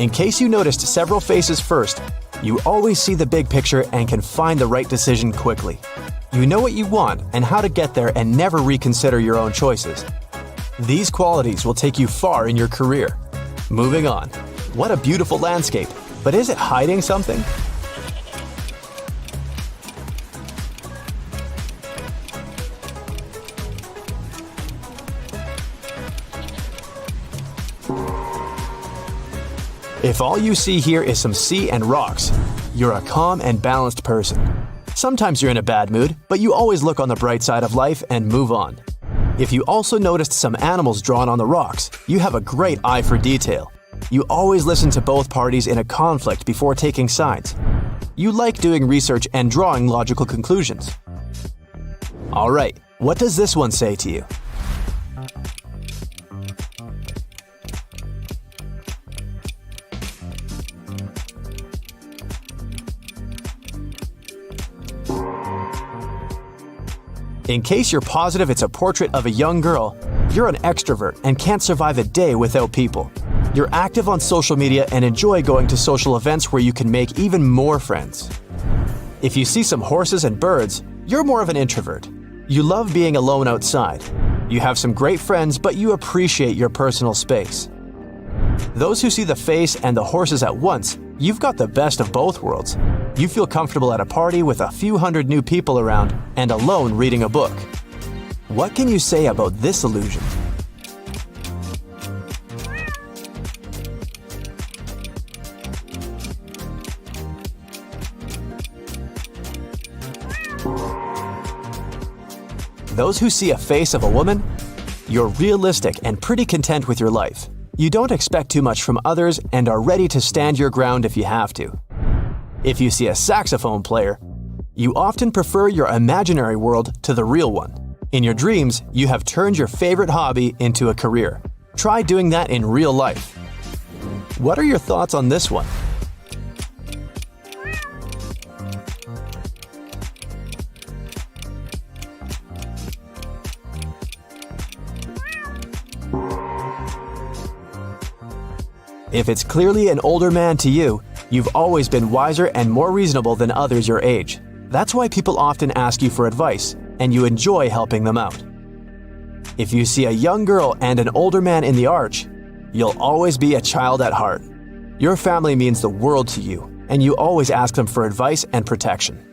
In case you noticed several faces first, you always see the big picture and can find the right decision quickly. You know what you want and how to get there and never reconsider your own choices. These qualities will take you far in your career. Moving on. What a beautiful landscape, but is it hiding something? If all you see here is some sea and rocks, you're a calm and balanced person. Sometimes you're in a bad mood, but you always look on the bright side of life and move on. If you also noticed some animals drawn on the rocks, you have a great eye for detail. You always listen to both parties in a conflict before taking sides. You like doing research and drawing logical conclusions. Alright, what does this one say to you? In case you're positive it's a portrait of a young girl, you're an extrovert and can't survive a day without people. You're active on social media and enjoy going to social events where you can make even more friends. If you see some horses and birds, you're more of an introvert. You love being alone outside. You have some great friends, but you appreciate your personal space. Those who see the face and the horses at once, you've got the best of both worlds. You feel comfortable at a party with a few hundred new people around and alone reading a book. What can you say about this illusion? Those who see a face of a woman, you're realistic and pretty content with your life. You don't expect too much from others and are ready to stand your ground if you have to. If you see a saxophone player, you often prefer your imaginary world to the real one. In your dreams, you have turned your favorite hobby into a career. Try doing that in real life. What are your thoughts on this one? If it's clearly an older man to you, you've always been wiser and more reasonable than others your age. That's why people often ask you for advice, and you enjoy helping them out. If you see a young girl and an older man in the arch, you'll always be a child at heart. Your family means the world to you, and you always ask them for advice and protection.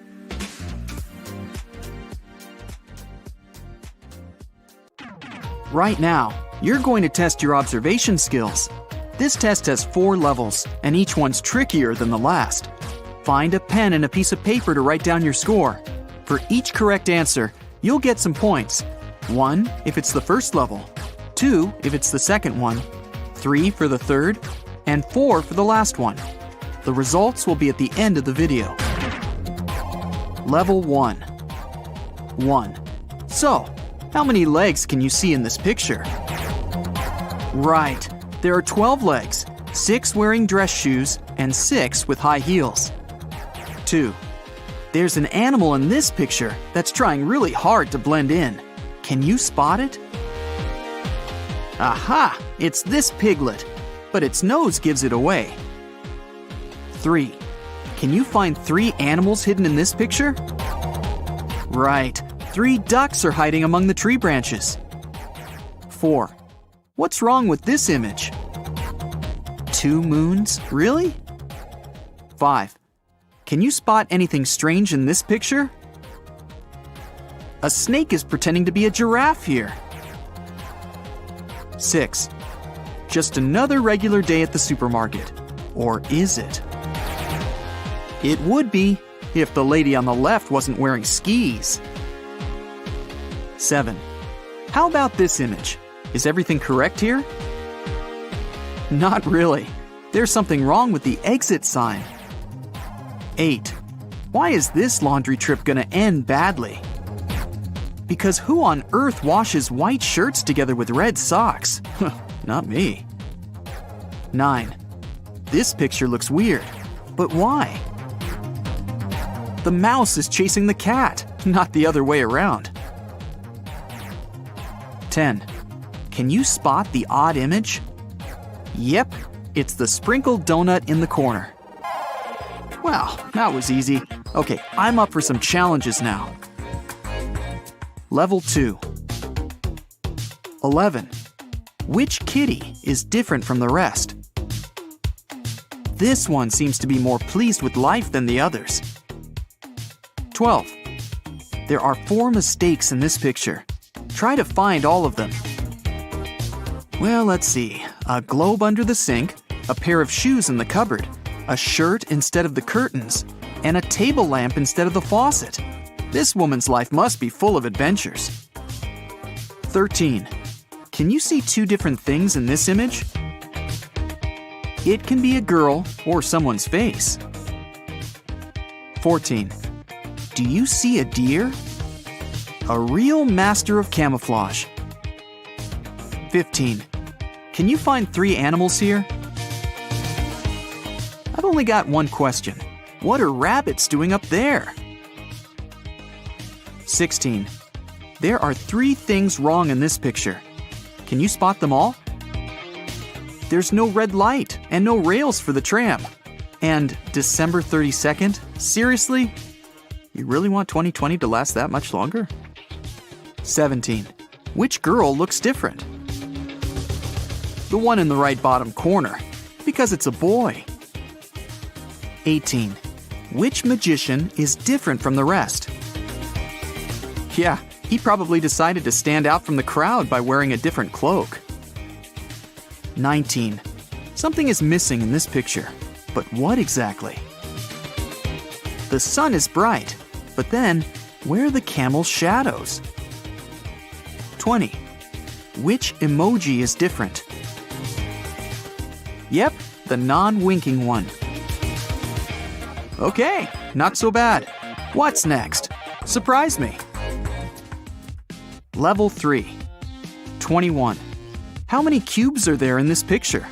Right now, you're going to test your observation skills. This test has 4 levels, and each one's trickier than the last. Find a pen and a piece of paper to write down your score. For each correct answer, you'll get some points. 1 if it's the first level, 2 if it's the second one, 3 for the third, and 4 for the last one. The results will be at the end of the video. Level 1. 1. So, how many legs can you see in this picture? Right, there are 12 legs, 6 wearing dress shoes, and 6 with high heels. 2. There's an animal in this picture that's trying really hard to blend in. Can you spot it? Aha! It's this piglet, but its nose gives it away. 3. Can you find 3 animals hidden in this picture? Right, 3 ducks are hiding among the tree branches. 4. What's wrong with this image? 2 moons? Really? 5. Can you spot anything strange in this picture? A snake is pretending to be a giraffe here. 6. Just another regular day at the supermarket. Or is it? It would be if the lady on the left wasn't wearing skis. 7. How about this image? Is everything correct here? Not really. There's something wrong with the exit sign. 8. Why is this laundry trip gonna end badly? Because who on earth washes white shirts together with red socks? Not me. 9. This picture looks weird, but why? The mouse is chasing the cat, not the other way around. 10. Can you spot the odd image? Yep, it's the sprinkled donut in the corner. Well, that was easy. Okay, I'm up for some challenges now. Level 2. 11. Which kitty is different from the rest? This one seems to be more pleased with life than the others. 12. There are 4 mistakes in this picture. Try to find all of them. Well, let's see. A globe under the sink, a pair of shoes in the cupboard, a shirt instead of the curtains, and a table lamp instead of the faucet. This woman's life must be full of adventures. 13. Can you see 2 different things in this image? It can be a girl or someone's face. 14. Do you see a deer? A real master of camouflage. 15. Can you find 3 animals here? I've only got one question. What are rabbits doing up there? 16. There are 3 things wrong in this picture. Can you spot them all? There's no red light and no rails for the tram. And December 32nd? Seriously? You really want 2020 to last that much longer? 17. Which girl looks different? The one in the right bottom corner, because it's a boy. 18. Which magician is different from the rest? Yeah, he probably decided to stand out from the crowd by wearing a different cloak. 19. Something is missing in this picture, but what exactly? The sun is bright, but then, where are the camel's shadows? 20. Which emoji is different? Yep, the non-winking one. Okay, not so bad. What's next? Surprise me. Level 3. 21. How many cubes are there in this picture?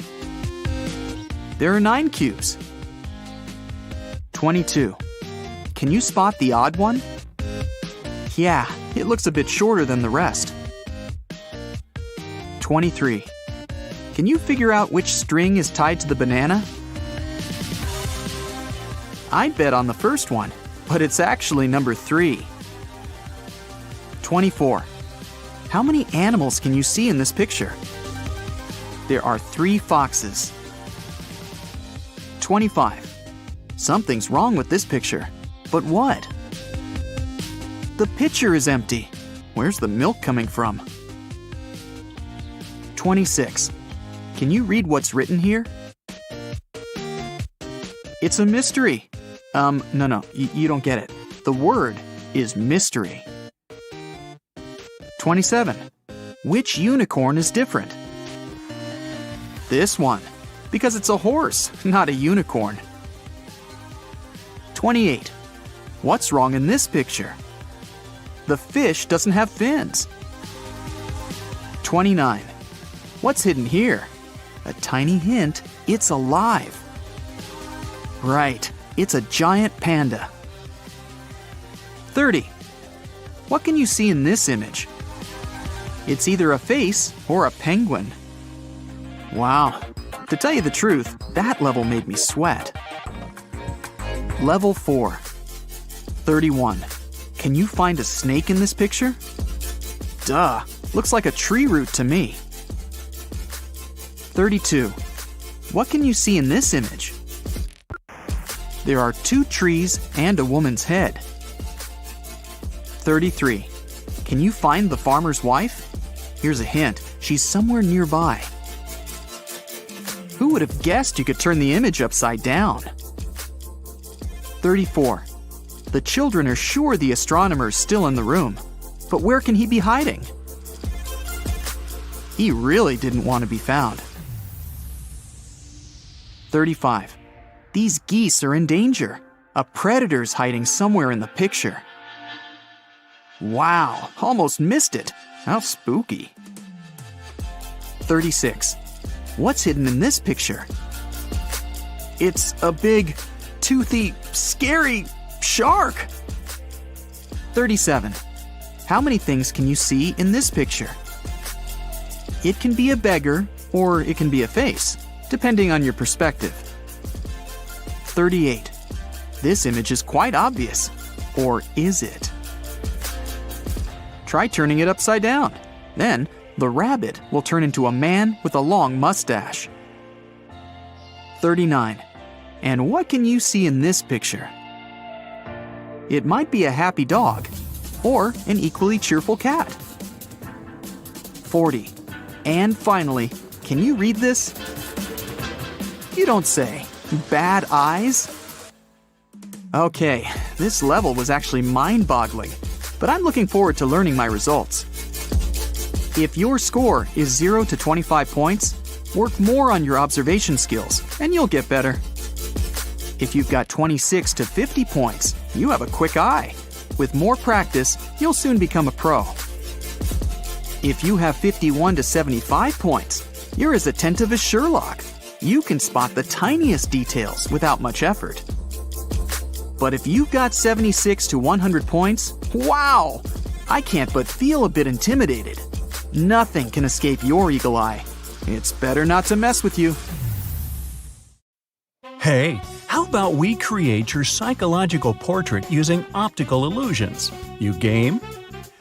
There are 9 cubes. 22. Can you spot the odd one? Yeah, it looks a bit shorter than the rest. 23. Can you figure out which string is tied to the banana? I'd bet on the first one, but it's actually number 3. 24. How many animals can you see in this picture? There are 3 foxes. 25. Something's wrong with this picture. But what? The pitcher is empty. Where's the milk coming from? 26. Can you read what's written here? It's a mystery. No, you don't get it. The word is mystery. 27. Which unicorn is different? This one, because it's a horse, not a unicorn. 28. What's wrong in this picture? The fish doesn't have fins. 29. What's hidden here? A tiny hint, it's alive. Right, it's a giant panda. 30. What can you see in this image? It's either a face or a penguin. Wow, to tell you the truth, that level made me sweat. Level 4. 31. Can you find a snake in this picture? Duh, looks like a tree root to me. 32. What can you see in this image? There are 2 trees and a woman's head. 33. Can you find the farmer's wife? Here's a hint, she's somewhere nearby. Who would have guessed you could turn the image upside down? 34. The children are sure the astronomer is still in the room, but where can he be hiding? He really didn't want to be found. 35. These geese are in danger. A predator's hiding somewhere in the picture. Wow, almost missed it. How spooky. 36. What's hidden in this picture? It's a big, toothy, scary shark. 37. How many things can you see in this picture? It can be a beggar or it can be a face, depending on your perspective. 38. This image is quite obvious. Or is it? Try turning it upside down. Then, the rabbit will turn into a man with a long mustache. 39. And what can you see in this picture? It might be a happy dog, or an equally cheerful cat. 40. And finally, can you read this? You don't say. Bad eyes? Okay, this level was actually mind-boggling, but I'm looking forward to learning my results. If your score is 0 to 25 points, work more on your observation skills, and you'll get better. If you've got 26 to 50 points, you have a quick eye. With more practice, you'll soon become a pro. If you have 51 to 75 points, you're as attentive as Sherlock. You can spot the tiniest details without much effort. But if you've got 76 to 100 points, wow! I can't but feel a bit intimidated. Nothing can escape your eagle eye. It's better not to mess with you. Hey, how about we create your psychological portrait using optical illusions? You game?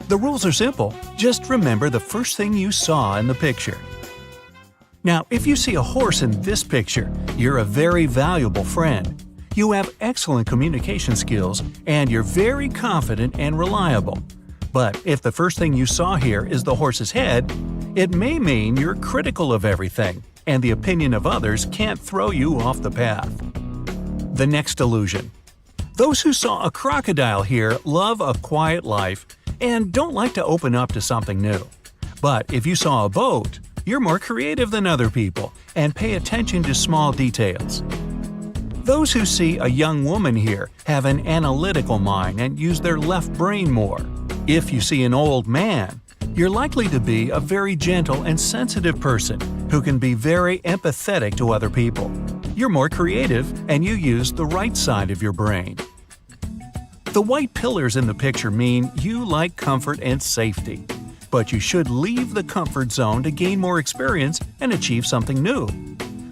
The rules are simple. Just remember the first thing you saw in the picture. Now, if you see a horse in this picture, you're a very valuable friend. You have excellent communication skills, and you're very confident and reliable. But if the first thing you saw here is the horse's head, it may mean you're critical of everything, and the opinion of others can't throw you off the path. The next illusion. Those who saw a crocodile here love a quiet life and don't like to open up to something new. But if you saw a boat, you're more creative than other people and pay attention to small details. Those who see a young woman here have an analytical mind and use their left brain more. If you see an old man, you're likely to be a very gentle and sensitive person who can be very empathetic to other people. You're more creative and you use the right side of your brain. The white pillars in the picture mean you like comfort and safety. But you should leave the comfort zone to gain more experience and achieve something new.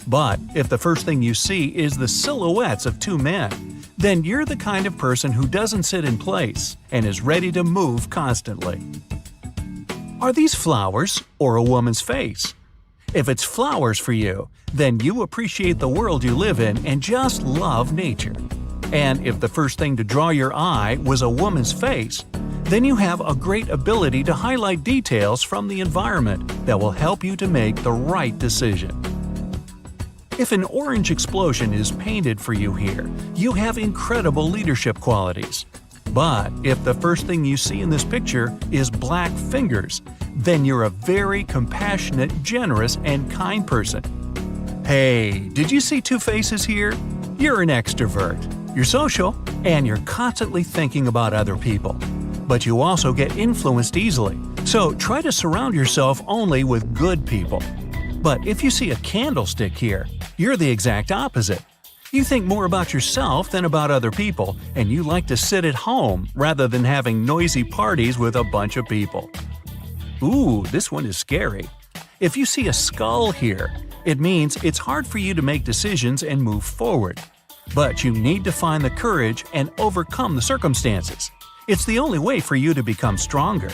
But if the first thing you see is the silhouettes of 2 men, then you're the kind of person who doesn't sit in place and is ready to move constantly. Are these flowers or a woman's face? If it's flowers for you, then you appreciate the world you live in and just love nature. And if the first thing to draw your eye was a woman's face, then you have a great ability to highlight details from the environment that will help you to make the right decision. If an orange explosion is painted for you here, you have incredible leadership qualities. But if the first thing you see in this picture is black fingers, then you're a very compassionate, generous, and kind person. Hey, did you see 2 faces here? You're an extrovert. You're social, and you're constantly thinking about other people. But you also get influenced easily, so try to surround yourself only with good people. But if you see a candlestick here, you're the exact opposite. You think more about yourself than about other people, and you like to sit at home rather than having noisy parties with a bunch of people. Ooh, this one is scary. If you see a skull here, it means it's hard for you to make decisions and move forward. But you need to find the courage and overcome the circumstances. It's the only way for you to become stronger.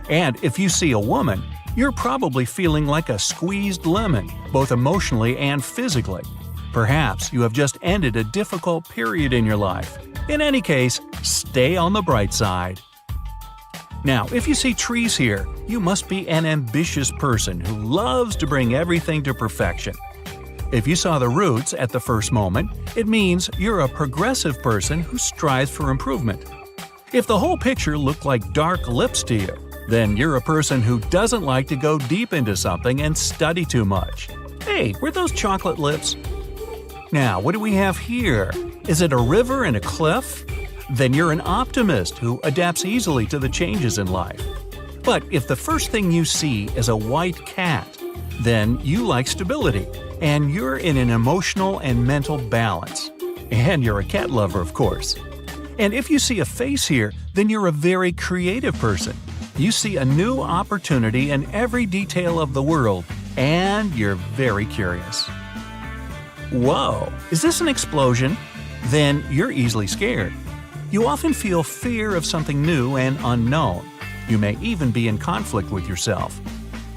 And if you see a woman, you're probably feeling like a squeezed lemon, both emotionally and physically. Perhaps you have just ended a difficult period in your life. In any case, stay on the bright side. Now, if you see trees here, you must be an ambitious person who loves to bring everything to perfection. If you saw the roots at the first moment, it means you're a progressive person who strives for improvement. If the whole picture looked like dark lips to you, then you're a person who doesn't like to go deep into something and study too much. Hey, were those chocolate lips? Now, what do we have here? Is it a river and a cliff? Then you're an optimist who adapts easily to the changes in life. But if the first thing you see is a white cat, then you like stability, and you're in an emotional and mental balance. And you're a cat lover, of course. And if you see a face here, then you're a very creative person. You see a new opportunity in every detail of the world, and you're very curious. Whoa, is this an explosion? Then you're easily scared. You often feel fear of something new and unknown. You may even be in conflict with yourself.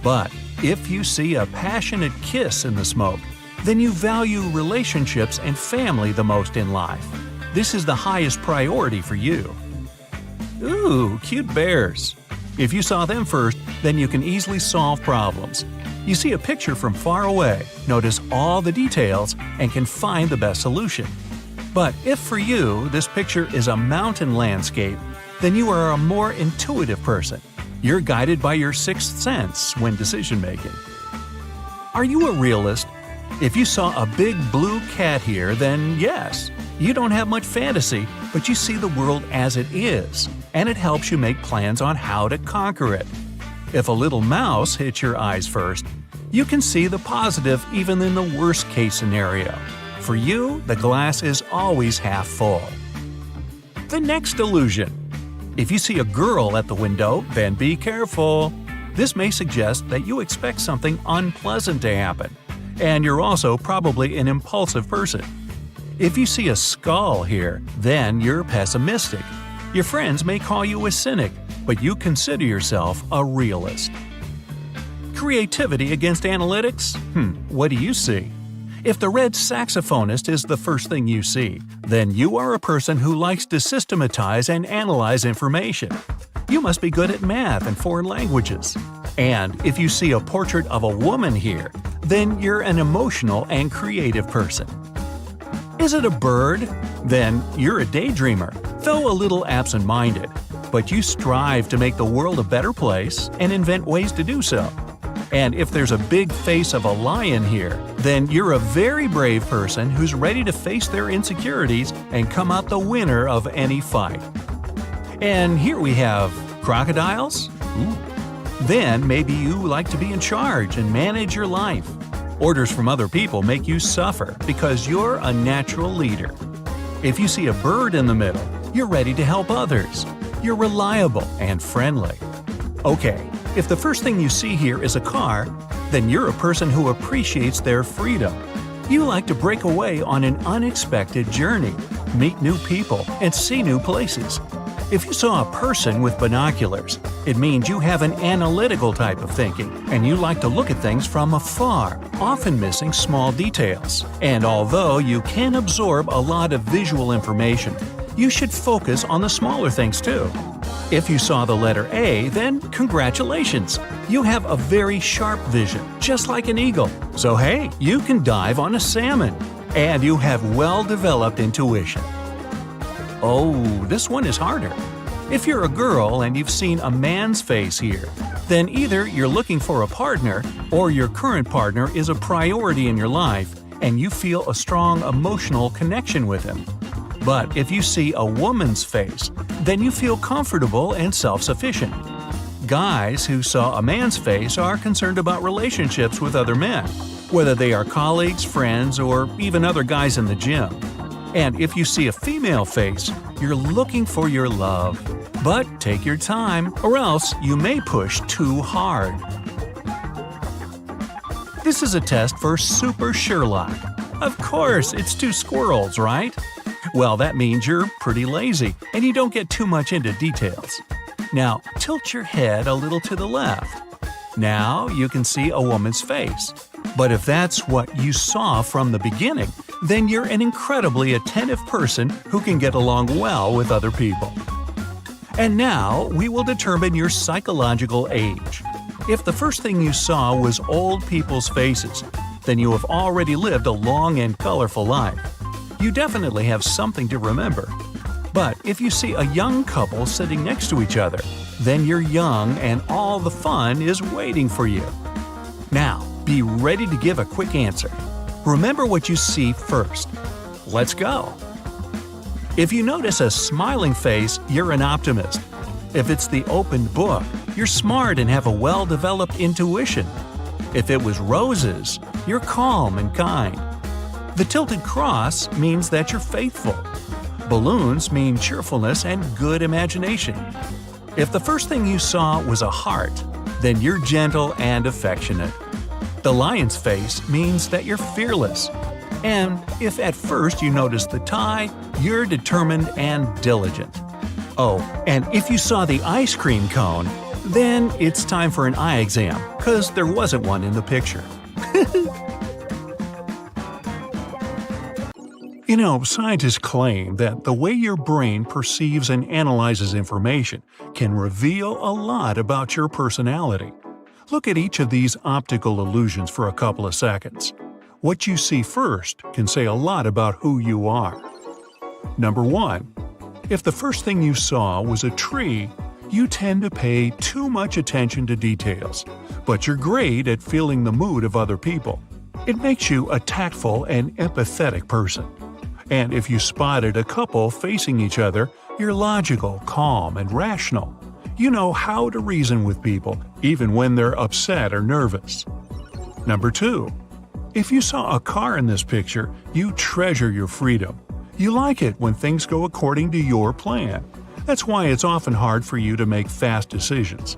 But if you see a passionate kiss in the smoke, then you value relationships and family the most in life. This is the highest priority for you. Ooh, cute bears. If you saw them first, then you can easily solve problems. You see a picture from far away, notice all the details, and can find the best solution. But if for you this picture is a mountain landscape, then you are a more intuitive person. You're guided by your sixth sense when decision-making. Are you a realist? If you saw a big blue cat here, then yes, you don't have much fantasy, but you see the world as it is, and it helps you make plans on how to conquer it. If a little mouse hits your eyes first, you can see the positive even in the worst-case scenario. For you, the glass is always half full. The next illusion. If you see a girl at the window, then be careful. This may suggest that you expect something unpleasant to happen, and you're also probably an impulsive person. If you see a skull here, then you're pessimistic. Your friends may call you a cynic, but you consider yourself a realist. Creativity against analytics? What do you see? If the red saxophonist is the first thing you see, then you are a person who likes to systematize and analyze information. You must be good at math and foreign languages. And if you see a portrait of a woman here, then you're an emotional and creative person. Is it a bird? Then you're a daydreamer, though a little absent-minded. But you strive to make the world a better place and invent ways to do so. And if there's a big face of a lion here, then you're a very brave person who's ready to face their insecurities and come out the winner of any fight. And here we have crocodiles? Then maybe you like to be in charge and manage your life. Orders from other people make you suffer because you're a natural leader. If you see a bird in the middle, you're ready to help others. You're reliable and friendly. Okay, if the first thing you see here is a car, then you're a person who appreciates their freedom. You like to break away on an unexpected journey, meet new people, and see new places. If you saw a person with binoculars, it means you have an analytical type of thinking, and you like to look at things from afar, often missing small details. And although you can absorb a lot of visual information, you should focus on the smaller things too. If you saw the letter A, then congratulations! You have a very sharp vision, just like an eagle. So hey, you can dive on a salmon. And you have well-developed intuition. Oh, this one is harder. If you're a girl and you've seen a man's face here, then either you're looking for a partner or your current partner is a priority in your life and you feel a strong emotional connection with him. But if you see a woman's face, then you feel comfortable and self-sufficient. Guys who saw a man's face are concerned about relationships with other men, whether they are colleagues, friends, or even other guys in the gym. And if you see a female face, you're looking for your love. But take your time, or else you may push too hard. This is a test for Super Sherlock. Of course, it's two squirrels, right? Well, that means you're pretty lazy and you don't get too much into details. Now, tilt your head a little to the left. Now you can see a woman's face. But if that's what you saw from the beginning, then you're an incredibly attentive person who can get along well with other people. And now we will determine your psychological age. If the first thing you saw was old people's faces, then you have already lived a long and colorful life. You definitely have something to remember. But if you see a young couple sitting next to each other, then you're young and all the fun is waiting for you. Now, be ready to give a quick answer. Remember what you see first. Let's go! If you notice a smiling face, you're an optimist. If it's the open book, you're smart and have a well-developed intuition. If it was roses, you're calm and kind. The tilted cross means that you're faithful. Balloons mean cheerfulness and good imagination. If the first thing you saw was a heart, then you're gentle and affectionate. The lion's face means that you're fearless. And if at first you noticed the tie, you're determined and diligent. Oh, and if you saw the ice cream cone, then it's time for an eye exam, because there wasn't one in the picture. You know, scientists claim that the way your brain perceives and analyzes information can reveal a lot about your personality. Look at each of these optical illusions for a couple of seconds. What you see first can say a lot about who you are. Number 1. If the first thing you saw was a tree, you tend to pay too much attention to details, but you're great at feeling the mood of other people. It makes you a tactful and empathetic person. And if you spotted a couple facing each other, you're logical, calm, and rational. You know how to reason with people, even when they're upset or nervous. Number 2. If you saw a car in this picture, you treasure your freedom. You like it when things go according to your plan. That's why it's often hard for you to make fast decisions.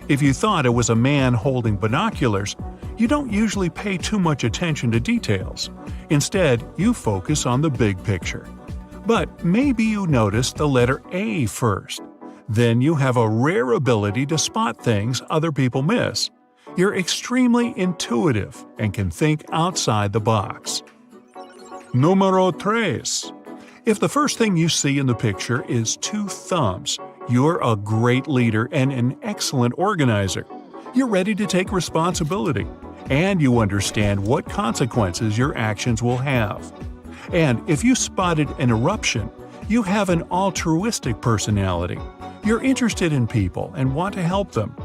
If you thought it was a man holding binoculars, you don't usually pay too much attention to details. Instead, you focus on the big picture. But maybe you noticed the letter A first. Then you have a rare ability to spot things other people miss. You're extremely intuitive and can think outside the box. Número 3. If the first thing you see in the picture is 2 thumbs, you're a great leader and an excellent organizer. You're ready to take responsibility, and you understand what consequences your actions will have. And if you spotted an eruption, you have an altruistic personality. You're interested in people and want to help them.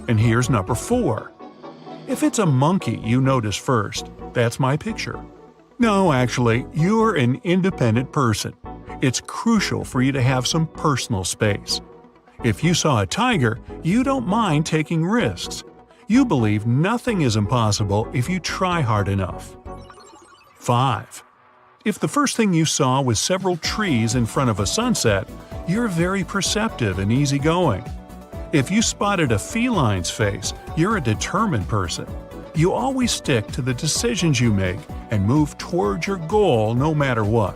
And here's number 4. If it's a monkey you notice first, that's my picture. No, actually, you're an independent person. It's crucial for you to have some personal space. If you saw a tiger, you don't mind taking risks. You believe nothing is impossible if you try hard enough. 5. If the first thing you saw was several trees in front of a sunset, you're very perceptive and easygoing. If you spotted a feline's face, you're a determined person. You always stick to the decisions you make and move towards your goal no matter what.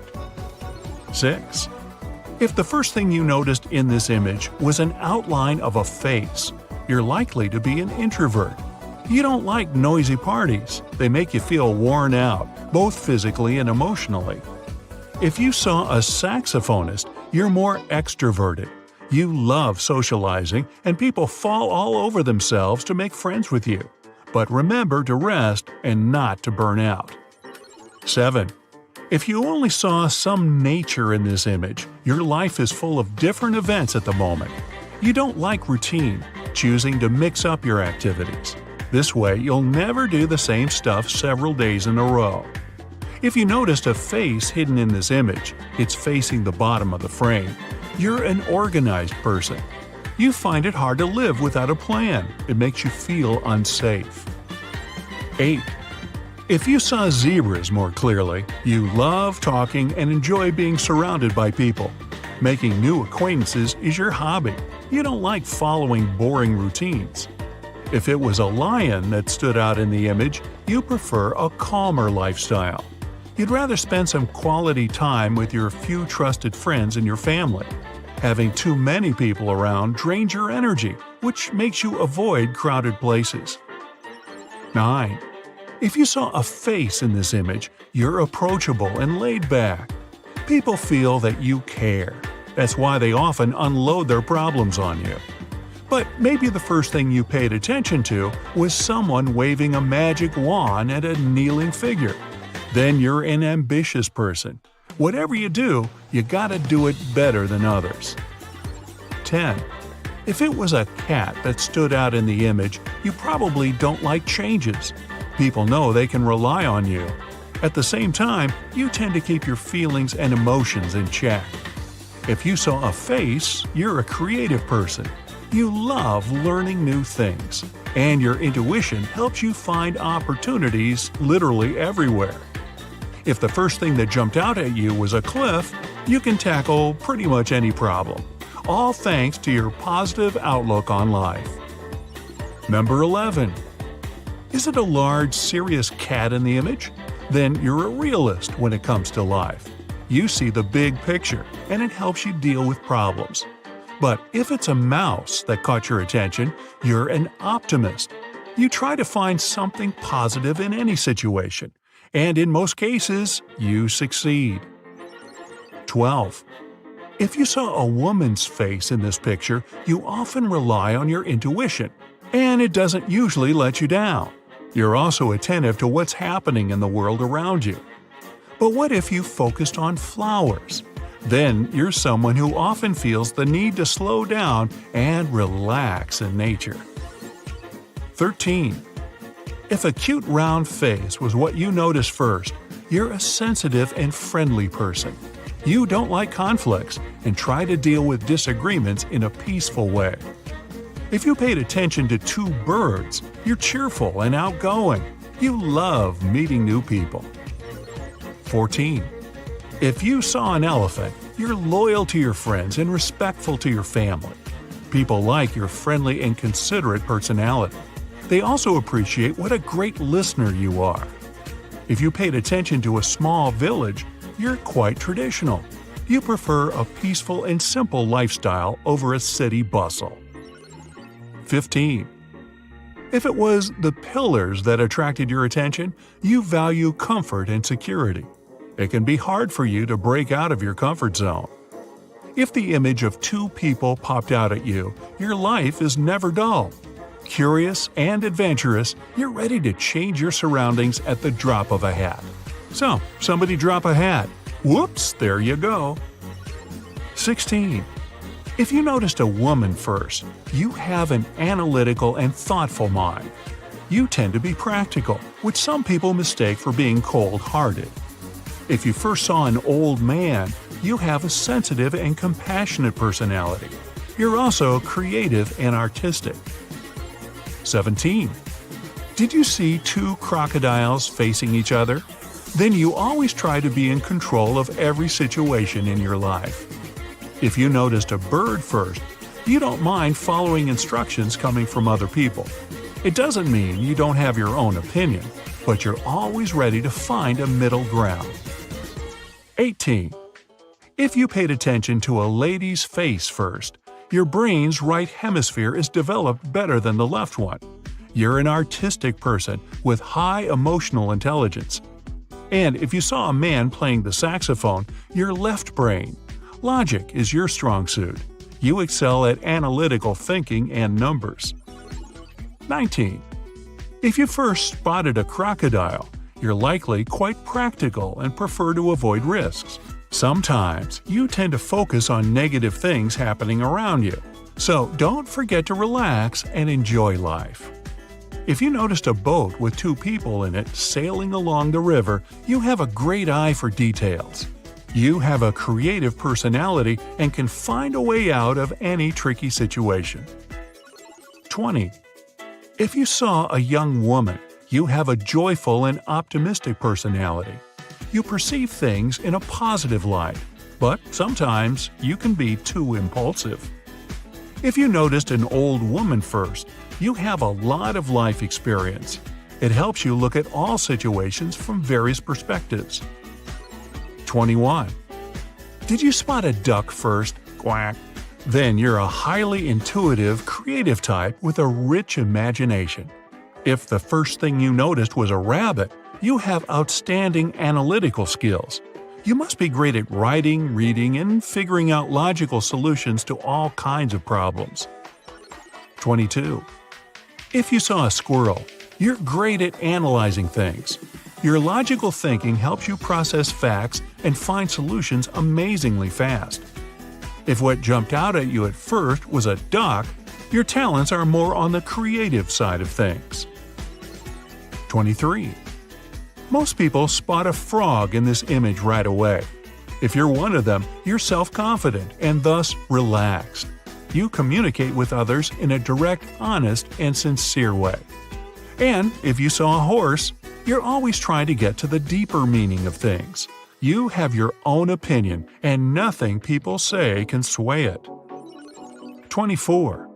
6. If the first thing you noticed in this image was an outline of a face, you're likely to be an introvert. You don't like noisy parties. They make you feel worn out, both physically and emotionally. If you saw a saxophonist, you're more extroverted. You love socializing, and people fall all over themselves to make friends with you. But remember to rest and not to burn out. 7. If you only saw some nature in this image, your life is full of different events at the moment. You don't like routine, choosing to mix up your activities. This way, you'll never do the same stuff several days in a row. If you noticed a face hidden in this image, it's facing the bottom of the frame. You're an organized person. You find it hard to live without a plan. It makes you feel unsafe. 8. If you saw zebras more clearly, you love talking and enjoy being surrounded by people. Making new acquaintances is your hobby. You don't like following boring routines. If it was a lion that stood out in the image, you prefer a calmer lifestyle. You'd rather spend some quality time with your few trusted friends and your family. Having too many people around drains your energy, which makes you avoid crowded places. 9. If you saw a face in this image, you're approachable and laid back. People feel that you care. That's why they often unload their problems on you. But maybe the first thing you paid attention to was someone waving a magic wand at a kneeling figure. Then you're an ambitious person. Whatever you do, you gotta do it better than others. 10. If it was a cat that stood out in the image, you probably don't like changes. People know they can rely on you. At the same time, you tend to keep your feelings and emotions in check. If you saw a face, you're a creative person. You love learning new things, and your intuition helps you find opportunities literally everywhere. If the first thing that jumped out at you was a cliff, you can tackle pretty much any problem, all thanks to your positive outlook on life. Number 11. Is it a large, serious cat in the image? Then you're a realist when it comes to life. You see the big picture, and it helps you deal with problems. But if it's a mouse that caught your attention, you're an optimist. You try to find something positive in any situation, and in most cases, you succeed. 12. If you saw a woman's face in this picture, you often rely on your intuition, and it doesn't usually let you down. You're also attentive to what's happening in the world around you. But what if you focused on flowers? Then you're someone who often feels the need to slow down and relax in nature. 13. If a cute round face was what you noticed first, you're a sensitive and friendly person. You don't like conflicts and try to deal with disagreements in a peaceful way. If you paid attention to two birds, you're cheerful and outgoing. You love meeting new people. 14. If you saw an elephant, you're loyal to your friends and respectful to your family. People like your friendly and considerate personality. They also appreciate what a great listener you are. If you paid attention to a small village, you're quite traditional. You prefer a peaceful and simple lifestyle over a city bustle. 15. If it was the pillars that attracted your attention, you value comfort and security. It can be hard for you to break out of your comfort zone. If the image of two people popped out at you, your life is never dull. Curious and adventurous, you're ready to change your surroundings at the drop of a hat. So, somebody drop a hat. Whoops, there you go. 16. If you noticed a woman first, you have an analytical and thoughtful mind. You tend to be practical, which some people mistake for being cold-hearted. If you first saw an old man, you have a sensitive and compassionate personality. You're also creative and artistic. 17. Did you see two crocodiles facing each other? Then you always try to be in control of every situation in your life. If you noticed a bird first, you don't mind following instructions coming from other people. It doesn't mean you don't have your own opinion, but you're always ready to find a middle ground. 18. If you paid attention to a lady's face first, your brain's right hemisphere is developed better than the left one. You're an artistic person with high emotional intelligence. And if you saw a man playing the saxophone, your left brain. Logic is your strong suit. You excel at analytical thinking and numbers. 19. If you first spotted a crocodile, you're likely quite practical and prefer to avoid risks. Sometimes you tend to focus on negative things happening around you, so don't forget to relax and enjoy life. If you noticed a boat with 2 people in it sailing along the river, you have a great eye for details. You have a creative personality and can find a way out of any tricky situation. 20. If you saw a young woman, you have a joyful and optimistic personality. You perceive things in a positive light, but sometimes you can be too impulsive. If you noticed an old woman first, you have a lot of life experience. It helps you look at all situations from various perspectives. 21. Did you spot a duck first? Quack. Then you're a highly intuitive, creative type with a rich imagination. If the first thing you noticed was a rabbit, you have outstanding analytical skills. You must be great at writing, reading, and figuring out logical solutions to all kinds of problems. 22. If you saw a squirrel, you're great at analyzing things. Your logical thinking helps you process facts and find solutions amazingly fast. If what jumped out at you at first was a duck, your talents are more on the creative side of things. 23. Most people spot a frog in this image right away. If you're one of them, you're self-confident and thus relaxed. You communicate with others in a direct, honest, and sincere way. And if you saw a horse, you're always trying to get to the deeper meaning of things. You have your own opinion, and nothing people say can sway it. 24.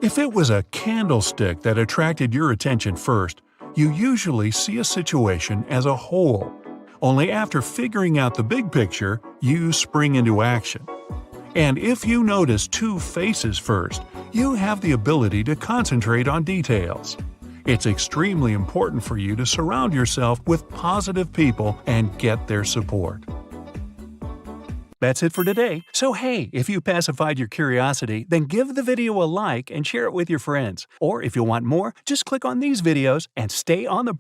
If it was a candlestick that attracted your attention first, you usually see a situation as a whole. Only after figuring out the big picture, you spring into action. And if you notice 2 faces first, you have the ability to concentrate on details. It's extremely important for you to surround yourself with positive people and get their support. That's it for today. So hey, if you pacified your curiosity, then give the video a like and share it with your friends. Or if you want more, just click on these videos and stay on the